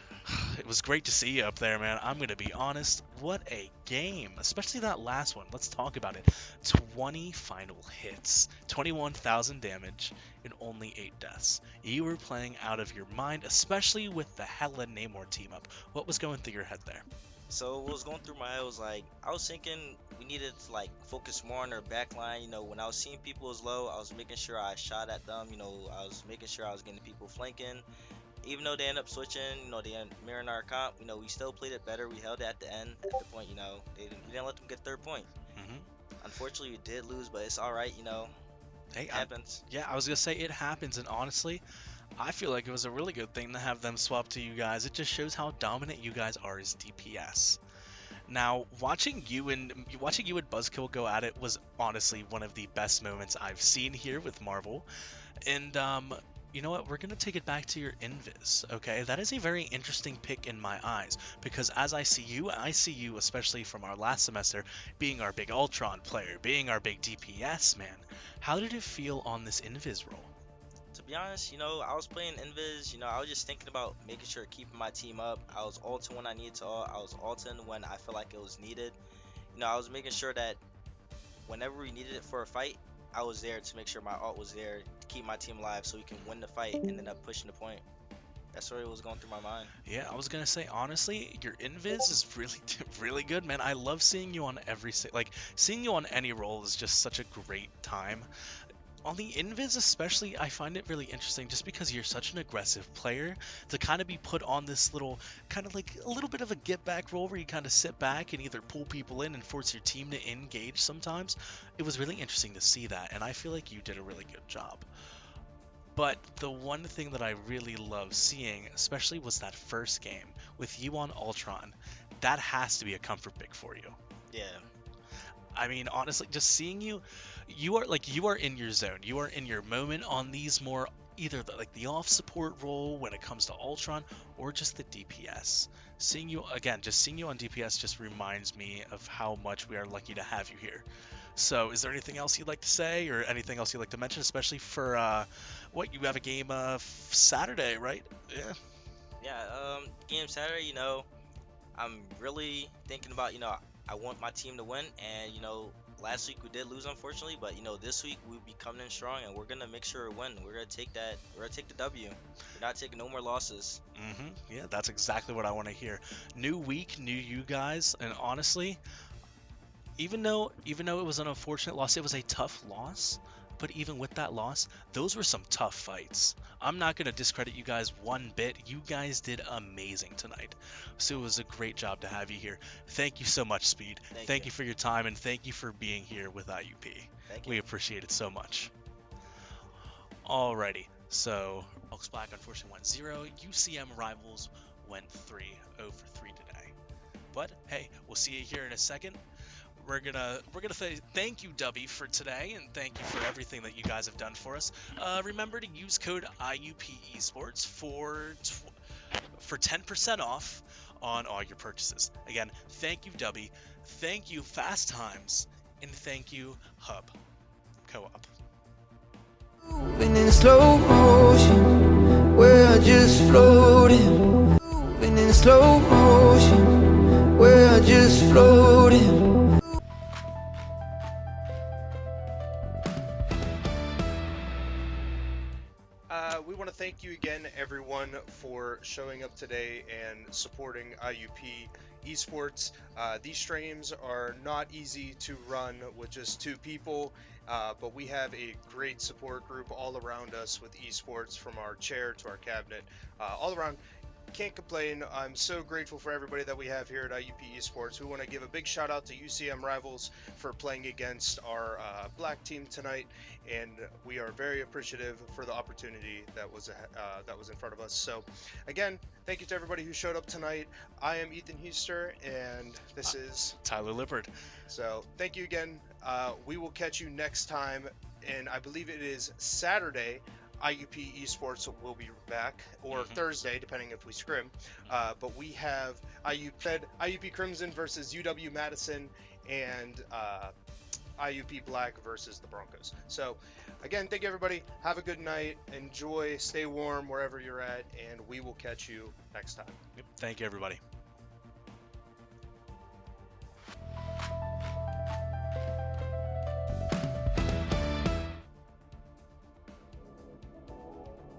It was great to see you up there, man. I'm going to be honest. What a game. Especially that last one. Let's talk about it. 20 final hits. 21,000 damage. And only 8 deaths. You were playing out of your mind, especially with the Helen Namor team up. What was going through your head there? So what was going through my head was like, I was thinking we needed to like focus more on our back line. You know, when I was seeing people as low, I was making sure I shot at them. You know, I was making sure I was getting people flanking. Even though they end up switching, you know, they end mirroring our comp, you know, we still played it better. We held it at the end. At the point, you know, we didn't let them get third point. Unfortunately, we did lose, but it's all right, you know. Hey, it happens. Yeah, I was going to say it happens, and honestly, I feel like it was a really good thing to have them swap to you guys. It just shows how dominant you guys are as DPS. Now, watching you and Buzzkill go at it was honestly one of the best moments I've seen here with Marvel. And you know what? We're going to take it back to your invis, okay? That is a very interesting pick in my eyes, because as I see you, especially from our last semester, being our big Ultron player, being our big DPS, man. How did it feel on this invis role? To be honest, you know, I was playing invis, you know, I was just thinking about making sure keeping my team up. I was ulting when I needed to ult. I was ulting when I felt like it was needed. You know, I was making sure that whenever we needed it for a fight, I was there to make sure my ult was there to keep my team alive so we can win the fight and end up pushing the point. That's what was going through my mind. Yeah, I was gonna say, honestly, your invis is really good, man. I love seeing you on seeing you on any role is just such a great time. On the invis especially, I find it really interesting just because you're such an aggressive player to kind of be put on this little, kind of like a little bit of a get back role where you kind of sit back and either pull people in and force your team to engage sometimes. It was really interesting to see that, and I feel like you did a really good job. But the one thing that I really love seeing, especially was that first game with you on Ultron. That has to be a comfort pick for you. Yeah. I mean, honestly, just seeing you are in your zone. You are in your moment on these more either the off support role when it comes to Ultron or just the DPS. Seeing you on DPS just reminds me of how much we are lucky to have you here. So, is there anything else you'd like to say or anything else you'd like to mention, especially for what you have a game Saturday, right? Yeah. Yeah. Game Saturday. I'm really thinking about. I want my team to win, and last week we did lose unfortunately, but this week we'll be coming in strong, and we're gonna make sure to win. We're gonna take that. We're gonna take the W. We're not taking no more losses. Yeah, that's exactly what I want to hear. New week, new you guys, and honestly, even though it was an unfortunate loss, it was a tough loss. But even with that loss, those were some tough fights. I'm not going to discredit you guys one bit. You guys did amazing tonight. So it was a great job to have you here. Thank you so much, Speed. Thank you for your time, and thank you for being here with IUP. Thank you. We appreciate it so much. Alrighty, so Elks Black unfortunately went 0. UCM Rivals went 3-0 for 3 today. But hey, we'll see you here in a second. We're gonna say thank you, Dubby, for today, and thank you for everything that you guys have done for us. Remember to use code IUP Esports for 10% off on all your purchases. Again, thank you, Dubby. Thank you, FastTimes, and thank you, Hub Co-op. Moving in slow motion, we're just floating. Moving in slow motion, we're just floating. We want to thank you again, everyone, for showing up today and supporting IUP Esports. These streams are not easy to run with just 2 people, but we have a great support group all around us with esports, from our chair to our cabinet, all around. Can't complain. I'm so grateful for everybody that we have here at IUP Esports. We want to give a big shout out to UCM Rivals for playing against our black team tonight, and we are very appreciative for the opportunity that was in front of us. So again, thank you to everybody who showed up tonight. I am Ethan Huster, and this is Tyler Lippard. So thank you again. We will catch you next time, and I believe it is Saturday. IUP Esports will be back, or Thursday, depending if we scrim. But we have IUP Crimson versus UW Madison, and IUP Black versus the Broncos. So, again, thank you, everybody. Have a good night. Enjoy. Stay warm wherever you're at, and we will catch you next time. Thank you, everybody.